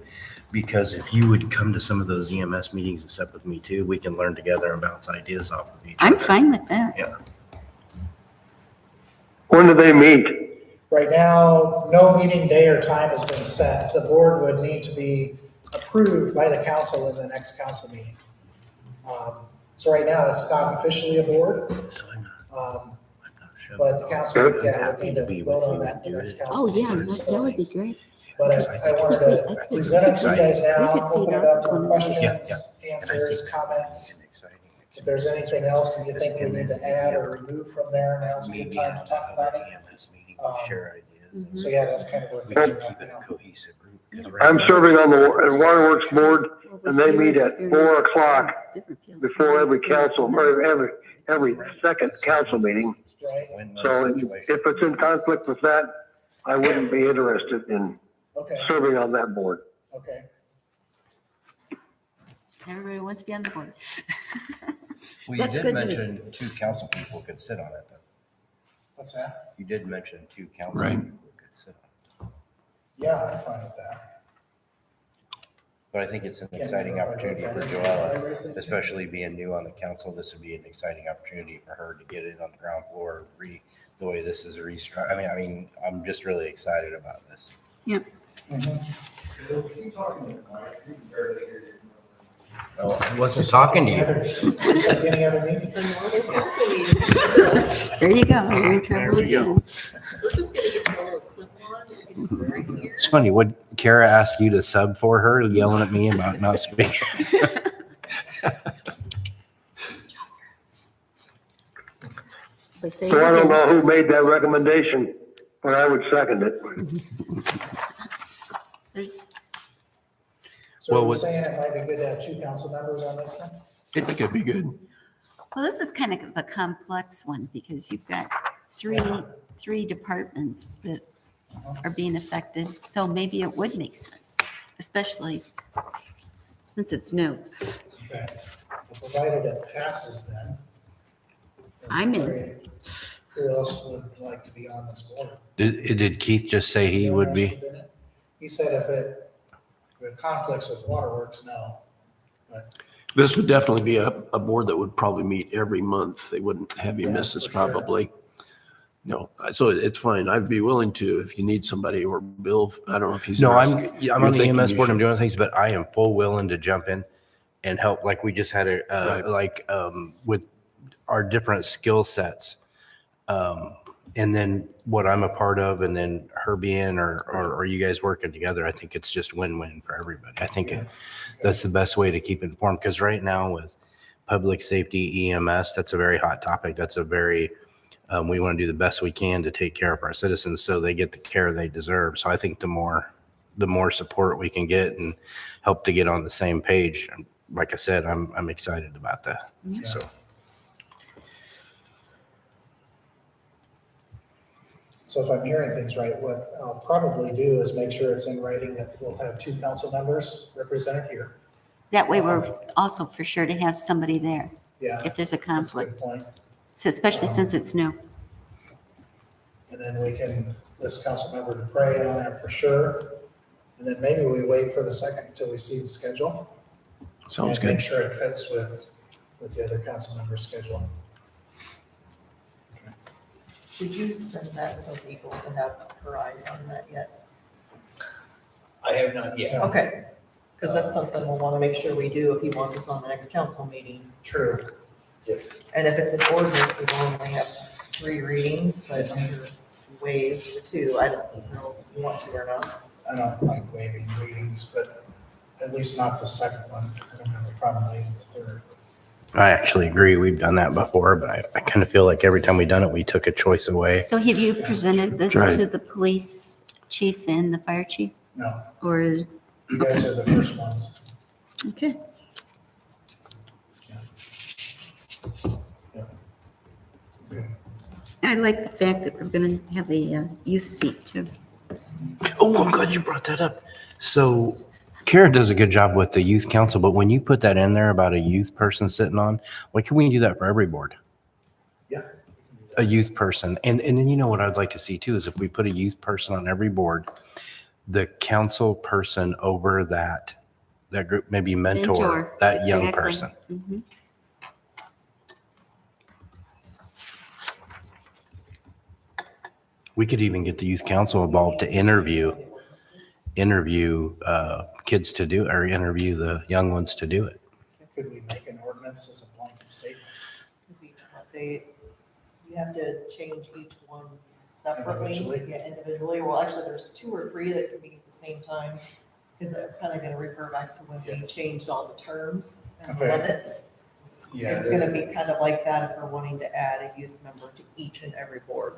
Because if you would come to some of those EMS meetings and stuff with me too, we can learn together and bounce ideas off of each other. I'm fine with that. Yeah. When do they meet? Right now, no meeting day or time has been set. The board would need to be approved by the council in the next council meeting. So right now, it's not officially a board, So I'm not sure. but the council, Good. yeah, would need to vote on that in the next council. Oh, yeah, meeting. that would be great. But I wanted to present it to you guys now, We could see open it that up for one. questions, And I answers, think comments. an exciting If there's anything else that you think we need to add or remove from there, now's a good time to talk about it. EMS meeting, Um, share ideas. Mhm. So yeah, that's kind of where We things can are keep at it a now. cohesive group. 'Cause right I'm now- serving on the Waterworks Board, Well, with and they your meet at 4 experience, o'clock different fields, before your every experience council, in or every second council meeting. Right, Win-win So situation. if it's in conflict with that, I wouldn't be interested in okay, serving on that board. okay. Everybody wants to be on the board. Well, you That's did good news. mention 2 council people could sit on it though. What's that? You did mention 2 council Right. people could sit on it. Yeah, I'm fine with that. But I think it's an Can't exciting remember if I wrote opportunity for that in. Joella, especially being new on the council. This would be an exciting opportunity for her to get in on the ground floor, the way this is restructured. I mean, I'm just really excited about this. Mhm. Keep talking to the mic, you can barely hear you. Oh, I wasn't talking to Any you. other- Just like any other meeting. A normal council meeting. There you go, you're in trouble There we go. again. We're just gonna get a little clip on, we can right here. It's funny, would Kara ask you to sub for her, yelling at me about not speaking? They say So I don't again. know who made that recommendation, but I would second it. There's- So Well, are you what- saying it might be good to have 2 council members on this one? It could be good. Well, this is kind of a complex one because you've got three departments that are being affected. So maybe it would make sense, especially since it's new. Okay. Well, provided it passes then. I'm in. Who else would like to be on this board? Did Keith just say he Anyone would else be? have been in? He said if it conflicts with Waterworks, no. But This would definitely be a board that would probably meet every month. They wouldn't have you Yeah, miss this for sure. probably. No, so it's fine. I'd be willing to, if you need somebody, or Bill, I don't know if he's. No, interested. I'm You're on the thinking EMS you board, I'm should- doing things, but I am full willing to jump in and help, like we just had with our different skill sets. And then what I'm a part of, and then her being, or you guys working together, I think it's just win-win for everybody. I think that's the best way to keep informed, because right now with public safety EMS, that's a very hot topic. That's a very, we want to do the best we can to take care of our citizens so they get the care they deserve. So I think the more support we can get and help to get on the same page, like I said, I'm excited about that. Yeah. So. So if I'm hearing things right, what I'll probably do is make sure it's in writing that we'll have 2 council members represented here. That way we're also for sure to have somebody there Yeah, if there's a that's a conflict, good point. so especially since it's new. And then we can list council member to pray on there for sure. And then maybe we wait for the second until we see the schedule. Sounds And make good. sure it fits with the other council member's schedule. Did you send that so people can have her eyes on that yet? I I have not yet. Okay, because that's something we'll want to make sure we do if you want this on the next council meeting. True. And if it's an ordinance, we only have 3 readings, but I'm gonna waive the 2. I don't know if you want to or not. I don't like waiving readings, but at least not the second one. I don't have a problem waiving the third. I actually agree. We've done that before, but I kind of feel like every time we've done it, we took a choice away. So have you presented this Right. to the police chief and the fire chief? No, Or, you guys are the first ones. okay, Okay. I like the fact that we're going to have a youth seat too. Oh, I'm glad you brought that up. So Kara does a good job with the youth council, but when you put that in there about a youth person sitting on, why can we do that for every board? Yeah. A youth person. And then you know what I'd like to see too is if we put a youth person on every board, the council person over that group, maybe mentor that young exactly. person. Mhm. We could even get the youth council involved to interview kids to do, or interview the young ones to do it. Could we make an ordinance as a blanket statement? Because you have to change each one separately. Individually? Yeah, individually. Well, actually, there's 2 or 3 that can be at the same time, because they're kind of going to refer back to when we changed all the terms and Okay. limits. Yeah, It's going to be kind of like that if we're wanting to add a youth member to each and every board.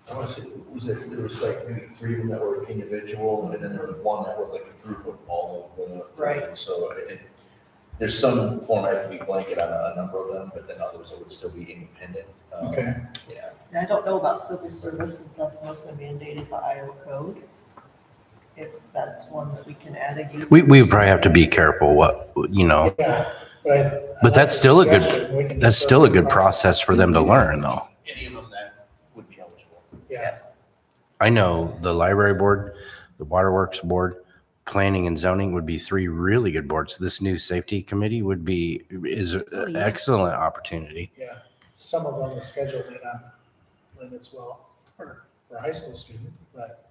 I want to say, there was like maybe 3 of them that were individual, and then there was 1 that was like a group of all of the. Right. So I think there's some format that can be blanket on a number of them, but then others that would still be independent. Okay. Yeah. And I don't know about civil service, since that's mostly mandated by Iowa code. If that's one that we can add a youth. We would probably have to be careful what, Yeah. But But that's still a good- suggestion. We can that's just still a go through good the process for them to learn though. Any of them that would be eligible. Yeah. I know the library board, the waterworks board, planning and zoning would be 3 really good boards. This new safety committee is Oh, an yeah. excellent opportunity. Yeah. Some of them, the schedule may not lend its well for a high school student, but.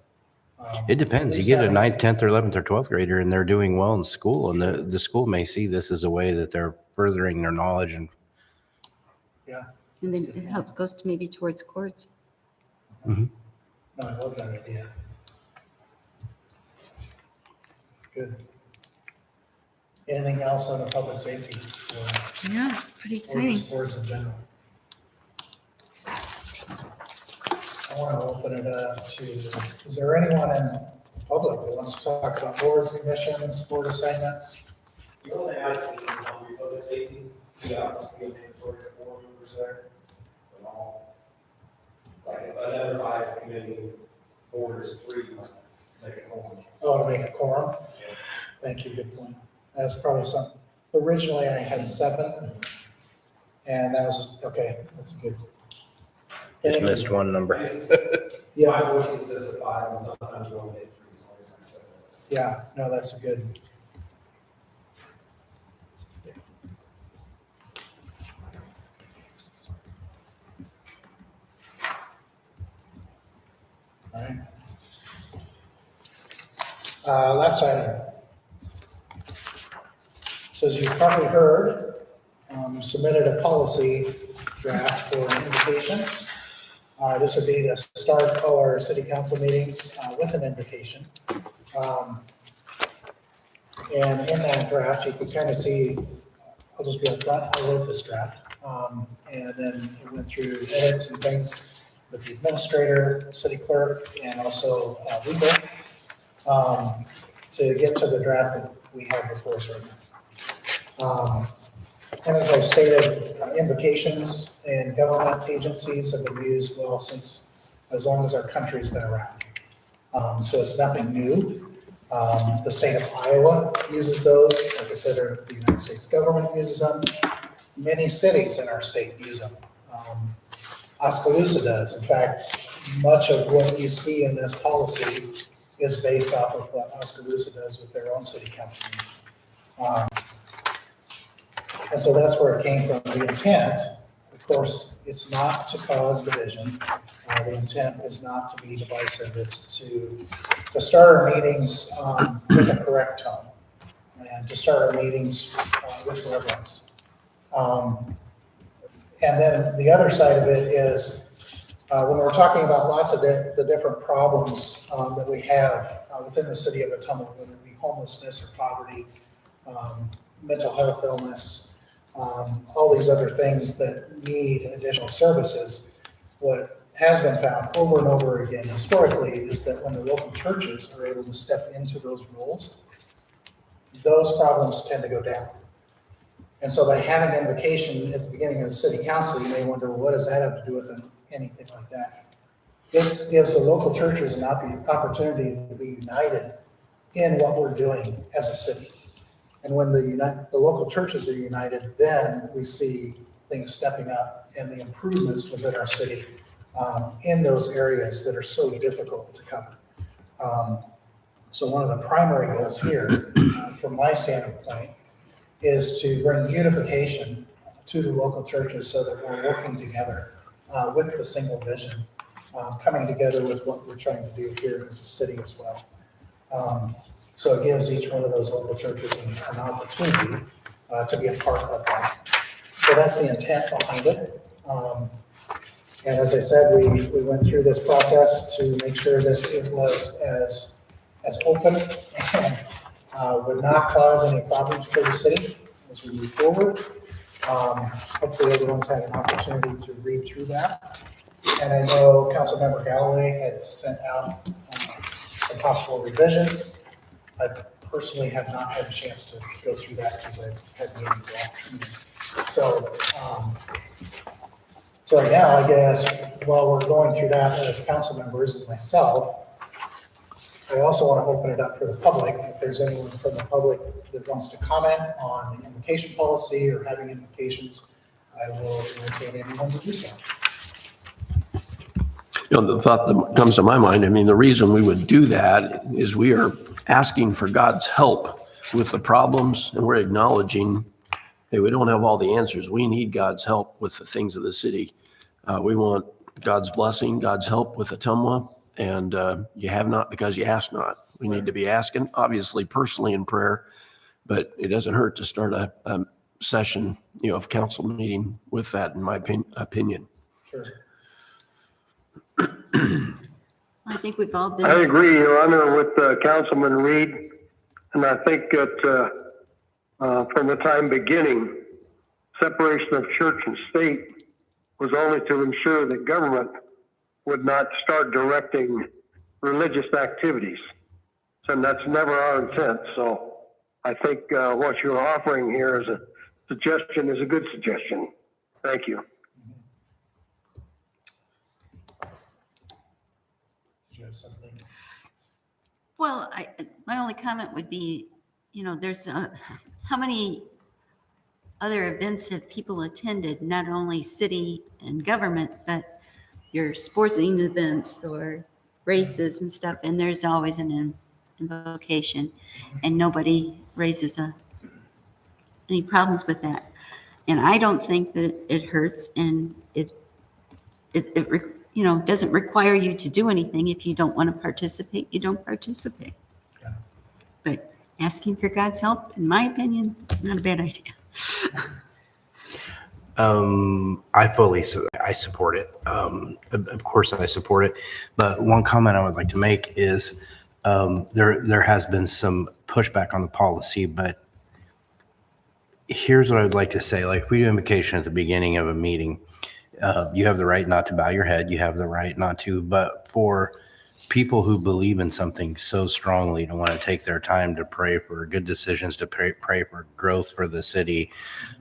It depends. at You least get a having- 9th, 10th, or 11th, or 12th grader and they're doing well in school, and the school may see this as a way that they're furthering their knowledge. And And then it helps, goes to maybe towards courts. No, I love that idea. Good. Anything else on the public safety or Yeah, pretty or exciting. sports in general? I want to open it up to, is there anyone in public that wants to talk about boards, commissions, board assignments? The only thing I see is on the public safety, yeah, must be a mandatory board members there. But all, like another 5 committee board is 3 must make a quorum. Oh, to make a quorum? Yeah. Thank you, good point. That's probably something, originally I had 7, and that was, okay, that's good. just Thank you. missed one number. Yeah, My board consists of 5 and sometimes we only get 3, so always like 7. yeah, no, that's a good. All right. Last item. So as you've probably heard, submitted a policy draft for an invitation. This would be to start all our city council meetings with an invitation. And in that draft, you can kind of see, I'll just be upfront, I wrote this draft. And then it went through edits and things with the administrator, city clerk, and also legal to get to the draft that we have before us right now. And as I stated, invocations and government agencies have been used well since, as long as our country's been around. So it's nothing new. The state of Iowa uses those. Like I said, the United States government uses them. Many cities in our state use them. Oskaloosa does. In fact, much of what you see in this policy is based off of what Oskaloosa does with their own city council meetings. And so that's where it came from. The intent, of course, it's not to cause division. The intent is not to be divisive, it's to start our meetings with a correct tone and to start our meetings with reverence. And then the other side of it is when we're talking about lots of the different problems that we have within the city of Ottumwa, whether it be homelessness or poverty, mental health illness, all these other things that need additional services, what has been found over and over again historically is that when the local churches are able to step into those roles, those problems tend to go down. And so by having invocation at the beginning of the city council, you may wonder, well, what does that have to do with anything like that? This gives the local churches an opportunity to be united in what we're doing as a city. And when the local churches are united, then we see things stepping up and the improvements within our city in those areas that are so difficult to cover. So one of the primary goals here, from my standpoint, is to bring unification to the local churches so that we're working together with the single vision, coming together with what we're trying to do here as a city as well. So it gives each one of those local churches an opportunity to be a part of that. So that's the intent behind it. And as I said, we went through this process to make sure that it was as open and would not cause any problems for the city as we move forward. Hopefully everyone's had an opportunity to read through that. And I know Councilmember Galloway had sent out some possible revisions. I personally have not had a chance to go through that because I've had meetings all afternoon. So right now, I guess, while we're going through that as council members and myself, I also want to open it up for the public. If there's anyone from the public that wants to comment on the invocation policy or having invocations, I will entertain anyone to do so. You know, the thought that comes to my mind, I mean, the reason we would do that is we are asking for God's help with the problems, and we're acknowledging that we don't have all the answers. We need God's help with the things of the city. We want God's blessing, God's help with Ottumwa, and you have not because you ask not. We need to be asking, obviously personally in prayer, but it doesn't hurt to start a session, of council meeting with that, in my opinion. Sure. I think we've all been. I agree, Your Honor, with Councilman Reed. And I think that from the time beginning, separation of church and state was only to ensure that government would not start directing religious activities. And that's never our intent. So I think what you're offering here as a suggestion is a good suggestion. Thank you. Do you have something? Well, my only comment would be, there's how many other events have people attended, not only city and government, but your sporting events or races and stuff, and there's always an invocation, and nobody raises any problems with that. And I don't think that it hurts, and it doesn't require you to do anything. If you don't want to participate, you don't participate. Yeah. But asking for God's help, in my opinion, it's not a bad idea. I support it. Of course I support it. But one comment I would like to make is there has been some pushback on the policy, but here's what I would like to say. Like, if we do invocation at the beginning of a meeting, you have the right not to bow your head. You have the right not to, but for people who believe in something so strongly to want to take their time to pray for good decisions, to pray for growth for the city,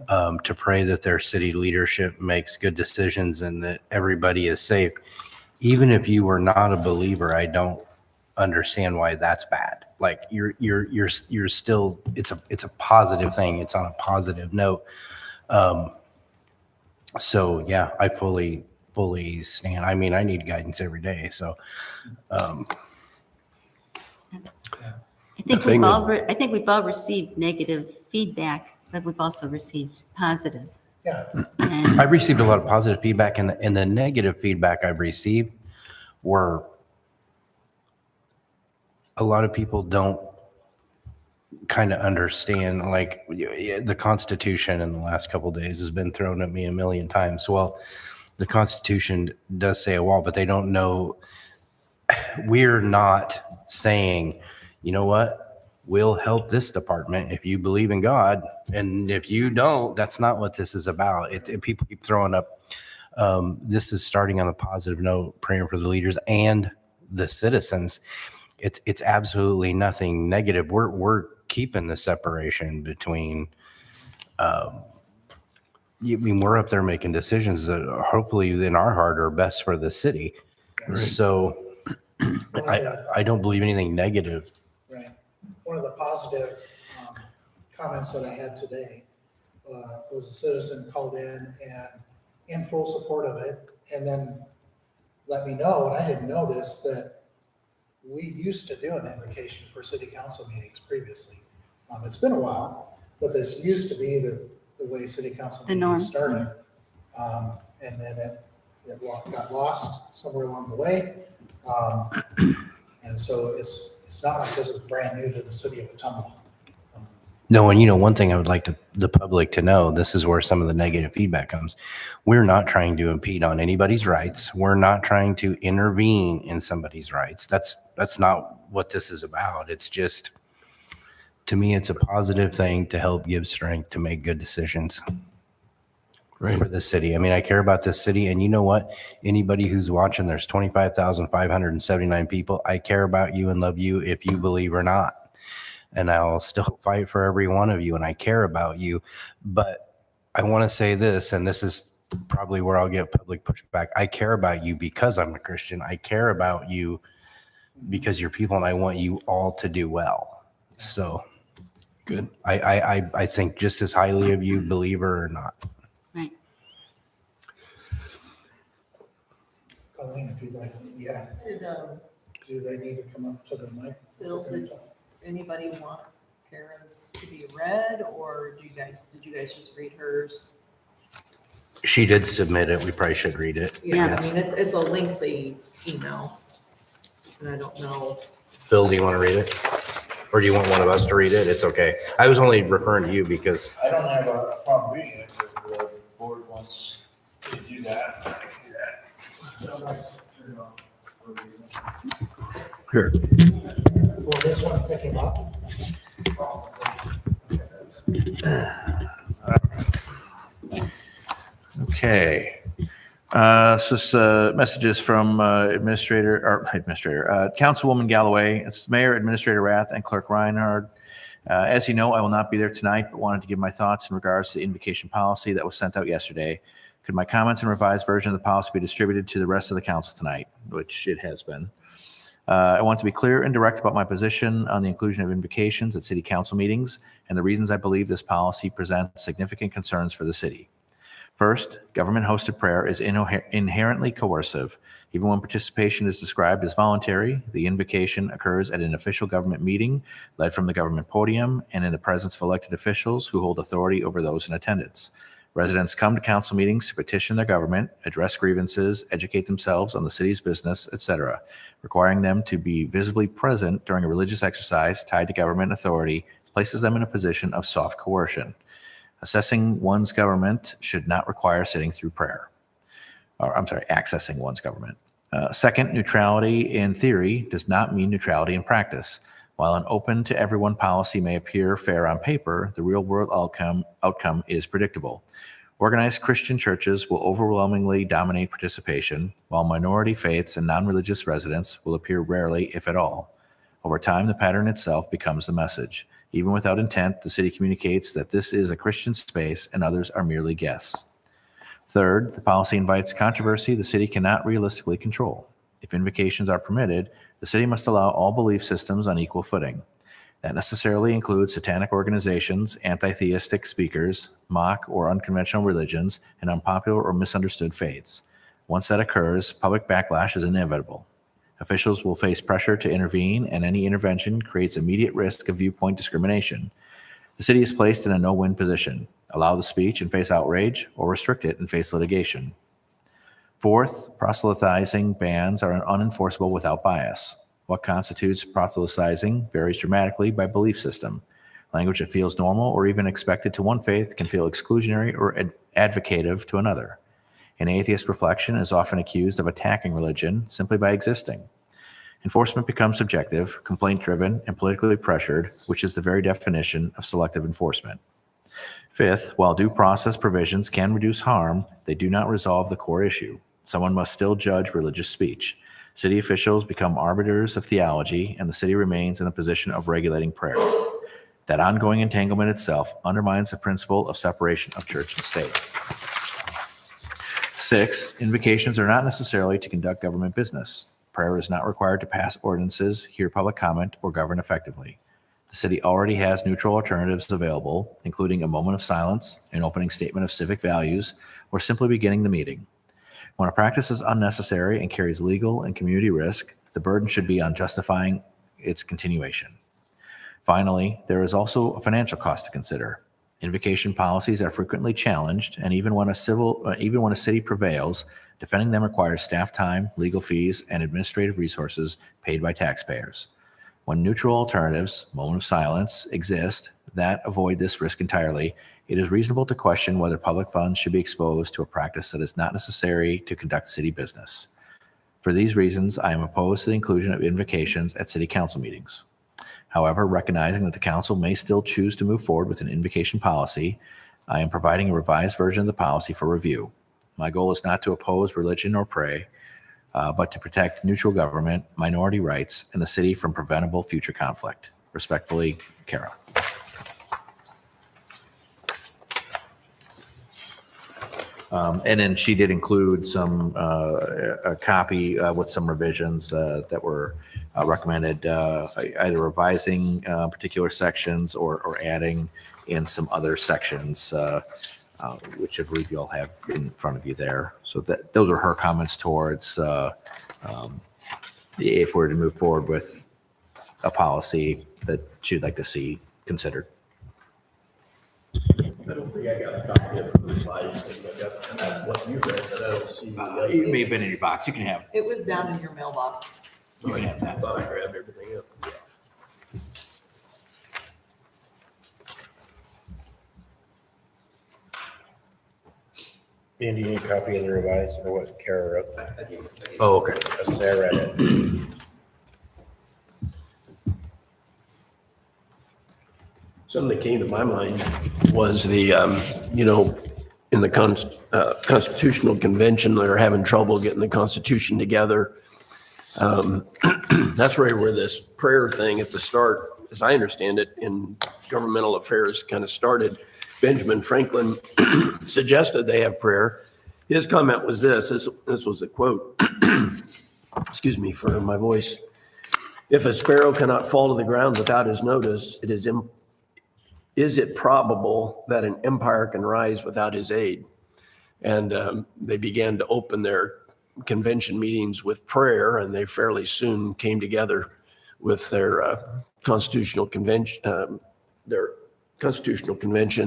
to pray that their city leadership makes good decisions and that everybody is safe. Even if you are not a believer, I don't understand why that's bad. Like, you're still, it's a positive thing. It's on a positive note. So yeah, I fully stand. I mean, I need guidance every day. So, I think we've all received negative feedback, but we've also received positive. Yeah. And I've received a lot of positive feedback, and the negative feedback I've received, where a lot of people don't kind of understand, like the Constitution in the last couple of days has been thrown at me a million times. Well, the Constitution does say a wall, but they don't know. We're not saying, you know what, we'll help this department if you believe in God. And if you don't, that's not what this is about. People keep throwing up. This is starting on a positive note, praying for the leaders and the citizens. It's absolutely nothing negative. We're keeping the separation between. We're up there making decisions that hopefully in our heart are best for the city. Right. So I don't believe anything negative. Right. One of the positive comments that I had today was a citizen called in full support of it, and then let me know, and I didn't know this, that we used to do an invocation for city council meetings previously. It's been a while, but this used to be the way city council The norm. meetings started. And then it got lost somewhere along the way. And so it's not like this is brand new to the city of Ottumwa. No, and one thing I would like the public to know, this is where some of the negative feedback comes. We're not trying to impede on anybody's rights. We're not trying to intervene in somebody's rights. That's not what this is about. It's just, to me, it's a positive thing to help give strength to make good decisions for the city. I mean, I care about this city, and you know what? Anybody who's watching, there's 25,579 people. I care about you and love you if you believe or not. And I'll still fight for every one of you, and I care about you. But I want to say this, and this is probably where I'll get public pushback. I care about you because I'm a Christian. I care about you because you're people, and I want you all to do well. So Good. I think just as highly of you, believer or not. Right. Colleen, if you'd like, yeah, do they need to come up to the mic? Bill, did anybody want Karen's to be read, or did you guys just read hers? She did submit it. We probably should read it. Yeah, I mean, it's a lengthy email, and I don't know. Phil, do you want to read it? Or do you want one of us to read it? It's okay. I was only referring to you because. I don't have a problem reading it, if the board wants to do that, I can do that. Here. Will this one pick him up? Okay. So this messages from Councilwoman Galloway, it's Mayor, Administrator Rath, and Clerk Reinhardt. As you know, I will not be there tonight, but wanted to give my thoughts in regards to the invocation policy that was sent out yesterday. Could my comments and revised version of the policy be distributed to the rest of the council tonight, which it has been. I want to be clear and direct about my position on the inclusion of invocations at city council meetings and the reasons I believe this policy presents significant concerns for the city. First, government-hosted prayer is inherently coercive. Even when participation is described as voluntary, the invocation occurs at an official government meeting led from the government podium and in the presence of elected officials who hold authority over those in attendance. Residents come to council meetings to petition their government, address grievances, educate themselves on the city's business, etc. Requiring them to be visibly present during a religious exercise tied to government authority places them in a position of soft coercion. Assessing one's government should not require sitting through prayer. Accessing one's government. Second, neutrality in theory does not mean neutrality in practice. While an open to everyone policy may appear fair on paper, the real world outcome is predictable. Organized Christian churches will overwhelmingly dominate participation, while minority faiths and non-religious residents will appear rarely, if at all. Over time, the pattern itself becomes the message. Even without intent, the city communicates that this is a Christian space and others are merely guests. Third, the policy invites controversy the city cannot realistically control. If invocations are permitted, the city must allow all belief systems on equal footing. That necessarily includes satanic organizations, anti-theistic speakers, mock or unconventional religions, and unpopular or misunderstood faiths. Once that occurs, public backlash is inevitable. Officials will face pressure to intervene, and any intervention creates immediate risk of viewpoint discrimination. The city is placed in a no-win position. Allow the speech and face outrage, or restrict it and face litigation. Fourth, proselytizing bans are unenforceable without bias. What constitutes proselytizing varies dramatically by belief system. Language that feels normal or even expected to one faith can feel exclusionary or advocative to another. An atheist reflection is often accused of attacking religion simply by existing. Enforcement becomes subjective, complaint-driven, and politically pressured, which is the very definition of selective enforcement. Fifth, while due process provisions can reduce harm, they do not resolve the core issue. Someone must still judge religious speech. City officials become arbiters of theology, and the city remains in a position of regulating prayer. That ongoing entanglement itself undermines the principle of separation of church and state. Sixth, invocations are not necessarily to conduct government business. Prayer is not required to pass ordinances, hear public comment, or govern effectively. The city already has neutral alternatives available, including a moment of silence, an opening statement of civic values, or simply beginning the meeting. When a practice is unnecessary and carries legal and community risk, the burden should be on justifying its continuation. Finally, there is also a financial cost to consider. Invocation policies are frequently challenged, and even when a city prevails, defending them requires staff time, legal fees, and administrative resources paid by taxpayers. When neutral alternatives, moment of silence, exist that avoid this risk entirely, it is reasonable to question whether public funds should be exposed to a practice that is not necessary to conduct city business. For these reasons, I am opposed to the inclusion of invocations at city council meetings. However, recognizing that the council may still choose to move forward with an invocation policy, I am providing a revised version of the policy for review. My goal is not to oppose religion or pray, but to protect neutral government, minority rights, and the city from preventable future conflict. Respectfully, Kara. And then she did include a copy with some revisions that were recommended, either revising particular sections or adding in some other sections, which I believe you all have in front of you there. So those are her comments towards if we're to move forward with a policy that she'd like to see considered. I don't think I got a copy of the revised. I got what you read, but I don't see. It may have been in your box. You can have. It was down in your mailbox. You can have I that. thought I grabbed everything up. Dan, do you need a copy of the revised or what Kara wrote? Oh, okay. That's I read it. Something that came to my mind was the, in the Constitutional Convention, they're having trouble getting the Constitution together. That's right where this prayer thing at the start, as I understand it, in governmental affairs kind of started. Benjamin Franklin suggested they have prayer. His comment was this was a quote, excuse me for my voice. If a sparrow cannot fall to the ground without his notice, is it probable that an empire can rise without his aid? And they began to open their convention meetings with prayer, and they fairly soon came together with their constitutional convention,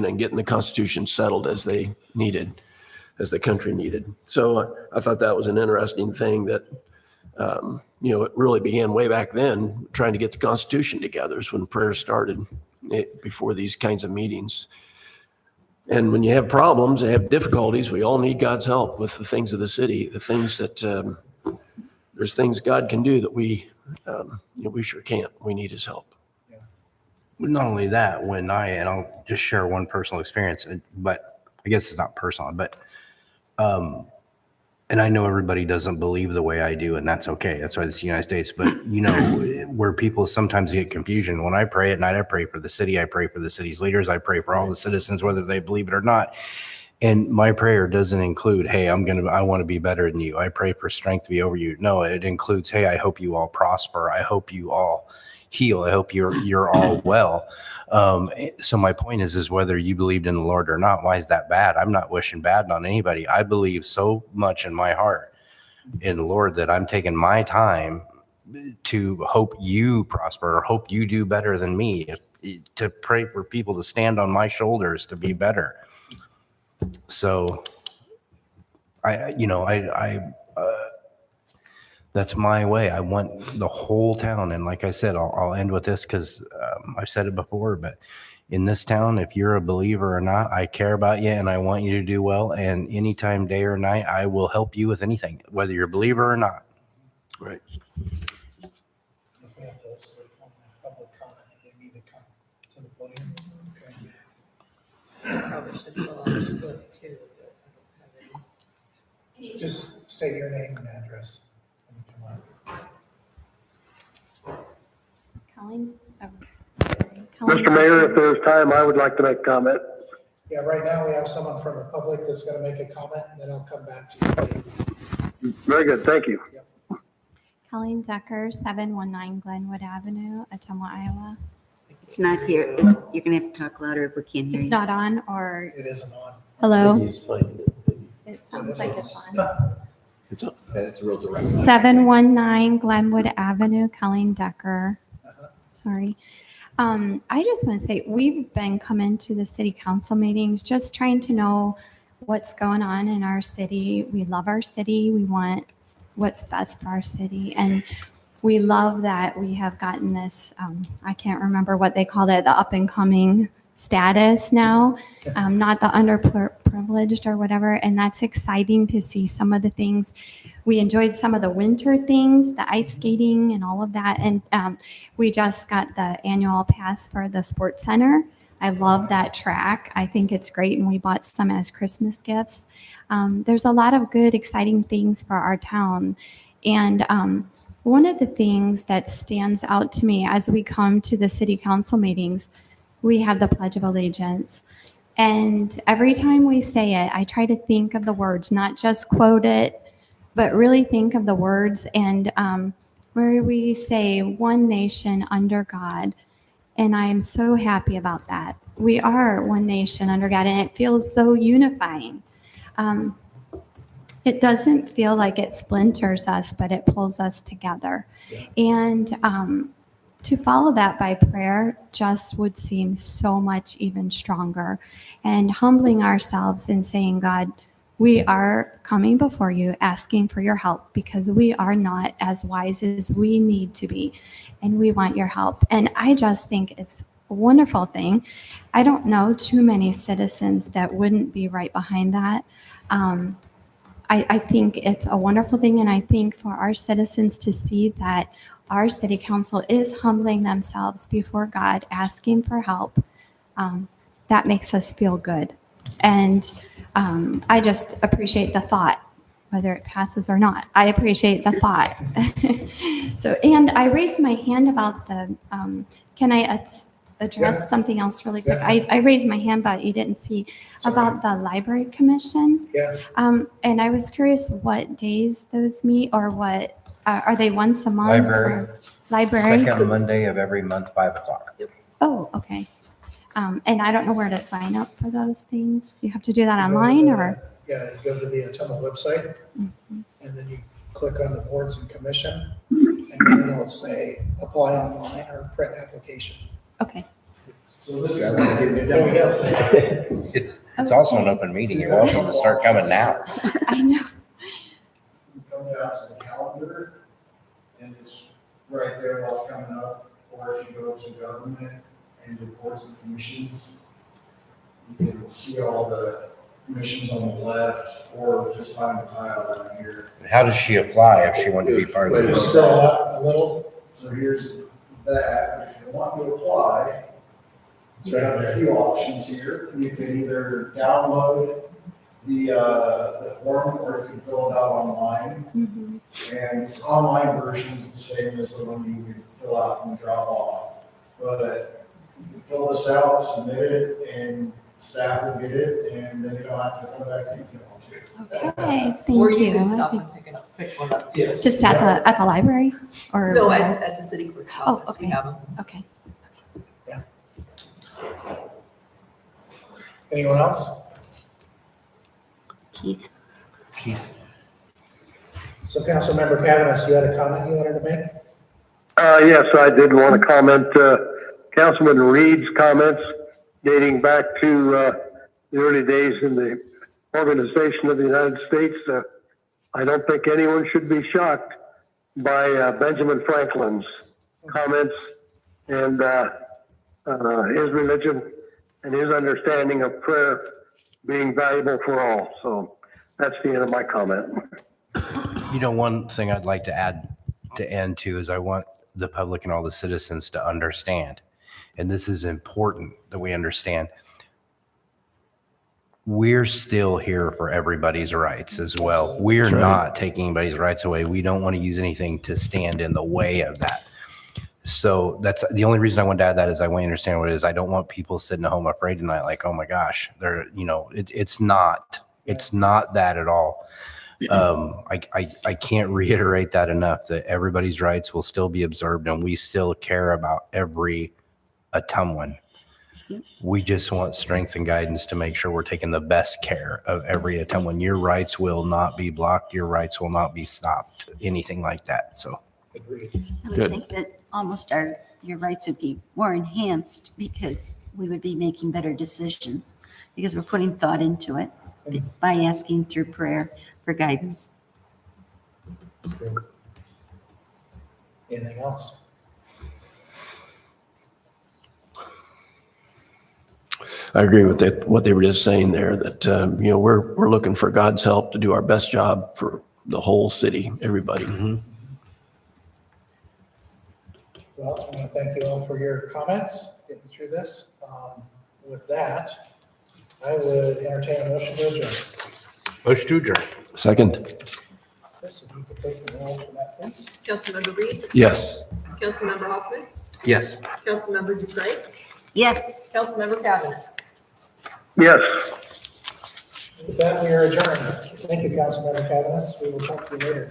and getting the Constitution settled as they needed, as the country needed. So I thought that was an interesting thing that, it really began way back then, trying to get the Constitution together is when prayer started before these kinds of meetings. And when you have problems and have difficulties, we all need God's help with the things of the city, the things that, there's things God can do that we sure can't. We need his help. Not only that, and I'll just share one personal experience, but I guess it's not personal, but, and I know everybody doesn't believe the way I do, and that's okay. That's why it's the United States. But, where people sometimes get confusion. When I pray at night, I pray for the city. I pray for the city's leaders. I pray for all the citizens, whether they believe it or not. And my prayer doesn't include, hey, I want to be better than you. I pray for strength to be over you. No, it includes, hey, I hope you all prosper. I hope you all heal. I hope you're all well. So my point is whether you believed in the Lord or not, why is that bad? I'm not wishing bad on anybody. I believe so much in my heart in the Lord that I'm taking my time to hope you prosper or hope you do better than me, to pray for people to stand on my shoulders to be better. So That's my way. I want the whole town. And like I said, I'll end with this because I've said it before, but in this town, if you're a believer or not, I care about you and I want you to do well. And anytime, day or night, I will help you with anything, whether you're a believer or not. Right. If we have those public comment, they need to come to the podium. Okay. Probably should fill out the slip too, but I don't have any. Just state your name and address when you come on. Colleen? Oh. Mr. Mayor, if there's time, I would like to make a comment. Yeah, right now we have someone from the public that's going to make a comment, and then I'll come back to you. Very good, thank you. Colleen Decker, 719 Glenwood Avenue, Ottumwa, Iowa. It's not here. You're gonna have to talk louder if we can't hear It's you. not on, or, It isn't on. hello? He's finding it. It sounds like it's on. It's up. That's a real direct. 719 Glenwood Avenue, Colleen Decker. Uh-huh. Sorry. I just want to say, we've been coming to the city council meetings, just trying to know what's going on in our city. We love our city. We want what's best for our city. And we love that we have gotten this, I can't remember what they called it, the up and coming status now, not the underprivileged or whatever. And that's exciting to see some of the things. We enjoyed some of the winter things, the ice skating and all of that. And we just got the annual pass for the sports center. I love that track. I think it's great. And we bought some as Christmas gifts. There's a lot of good, exciting things for our town. And one of the things that stands out to me as we come to the city council meetings, we have the Pledge of Allegiance. And every time we say it, I try to think of the words, not just quote it, but really think of the words. And where we say one nation under God. And I am so happy about that. We are one nation under God, and it feels so unifying. It doesn't feel like it splinters us, but it pulls us together. And to follow that by prayer just would seem so much even stronger. And humbling ourselves and saying, God, we are coming before you, asking for your help because we are not as wise as we need to be. And we want your help. And I just think it's a wonderful thing. I don't know too many citizens that wouldn't be right behind that. I think it's a wonderful thing, and I think for our citizens to see that our city council is humbling themselves before God, asking for help, that makes us feel good. And I just appreciate the thought, whether it passes or not. I appreciate the thought. So, and I raised my hand about the, can I address something else really quick? Yeah. I raised my hand, but you didn't see, about the library commission. Yeah. And I was curious what days those meet, or what, are they once a month? Library. Or library? Second Monday of every month, 5:00. Oh, okay. And I don't know where to sign up for those things. You have to do that online, or? Yeah, you go to the Ottumwa website, Mhm. and then you click on the boards and commission, and then it'll say apply online or print application. Okay. So this is. There we go. It's also an open meeting. You're welcome to start coming now. I know. You come down to the calendar, and it's right there what's coming up, or if you go to government and reports and commissions, you can see all the commissions on the left, or just find the tile down here. How does she apply if she wanted to be part of You this? scroll up a little. So here's that, if you want to apply, so we have a few options here. You can either download the form, or you can fill it out online. Mhm. And this online version is the same as the one you can fill out and drop off. But you can fill this out, submit it, and staff will get it, and then you don't have to come back if you want to. Okay, Or thank you can you. stop and pick one up too. Just at the library, or? No, at the city clerk's Oh, office, we okay. have them. Okay. Anyone else? Keith? Keith? So Councilmember Cavanis, you had a comment you wanted to make? Yes, I did want to comment, Councilman Reed's comments dating back to the early days in the organization of the United States. I don't think anyone should be shocked by Benjamin Franklin's comments and his religion and his understanding of prayer being valuable for all. So that's the end of my comment. You know, one thing I'd like to add to end to is I want the public and all the citizens to understand, and this is important that we understand, we're still here for everybody's rights as well. We're That's right. not taking anybody's rights away. We don't want to use anything to stand in the way of that. So that's the only reason I wanted to add that is I want you to understand what it is. I don't want people sitting at home afraid tonight, like, oh my gosh, they're, you know, it's not that at all. I can't reiterate that enough, that everybody's rights will still be observed and we still care about every Ottumwan. We just want strength and guidance to make sure we're taking the best care of every Ottumwan. Your rights will not be blocked. Your rights will not be stopped, anything like that. So Agreed. I would Good. think that almost your rights would be more enhanced because we would be making better decisions because we're putting thought into it by asking through prayer for guidance. That's good. Anything else? I agree with that, what they were just saying there, that, you know, we're looking for God's help to do our best job for the whole city, everybody. Well, I want to thank you all for your comments, getting through this. With that, I would entertain a motion to adjourn. motion to adjourn. Second. Chris, if you could take the roll for that, please. Councilmember Reed, Yes. Councilmember Hoffman, Yes. Councilmember Dupre, Yes. Councilmember Cavanagh. Yes. With that, we are adjourned. Thank you, Councilmember Cavanagh. We will talk to you later.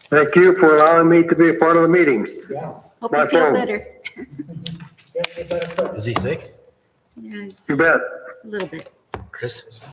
Thank you for allowing me to be a part of the meeting. Yeah. Hope My you feel phone. better. Get better quick. Is he sick? Yeah, You bet. a little bit. Chris?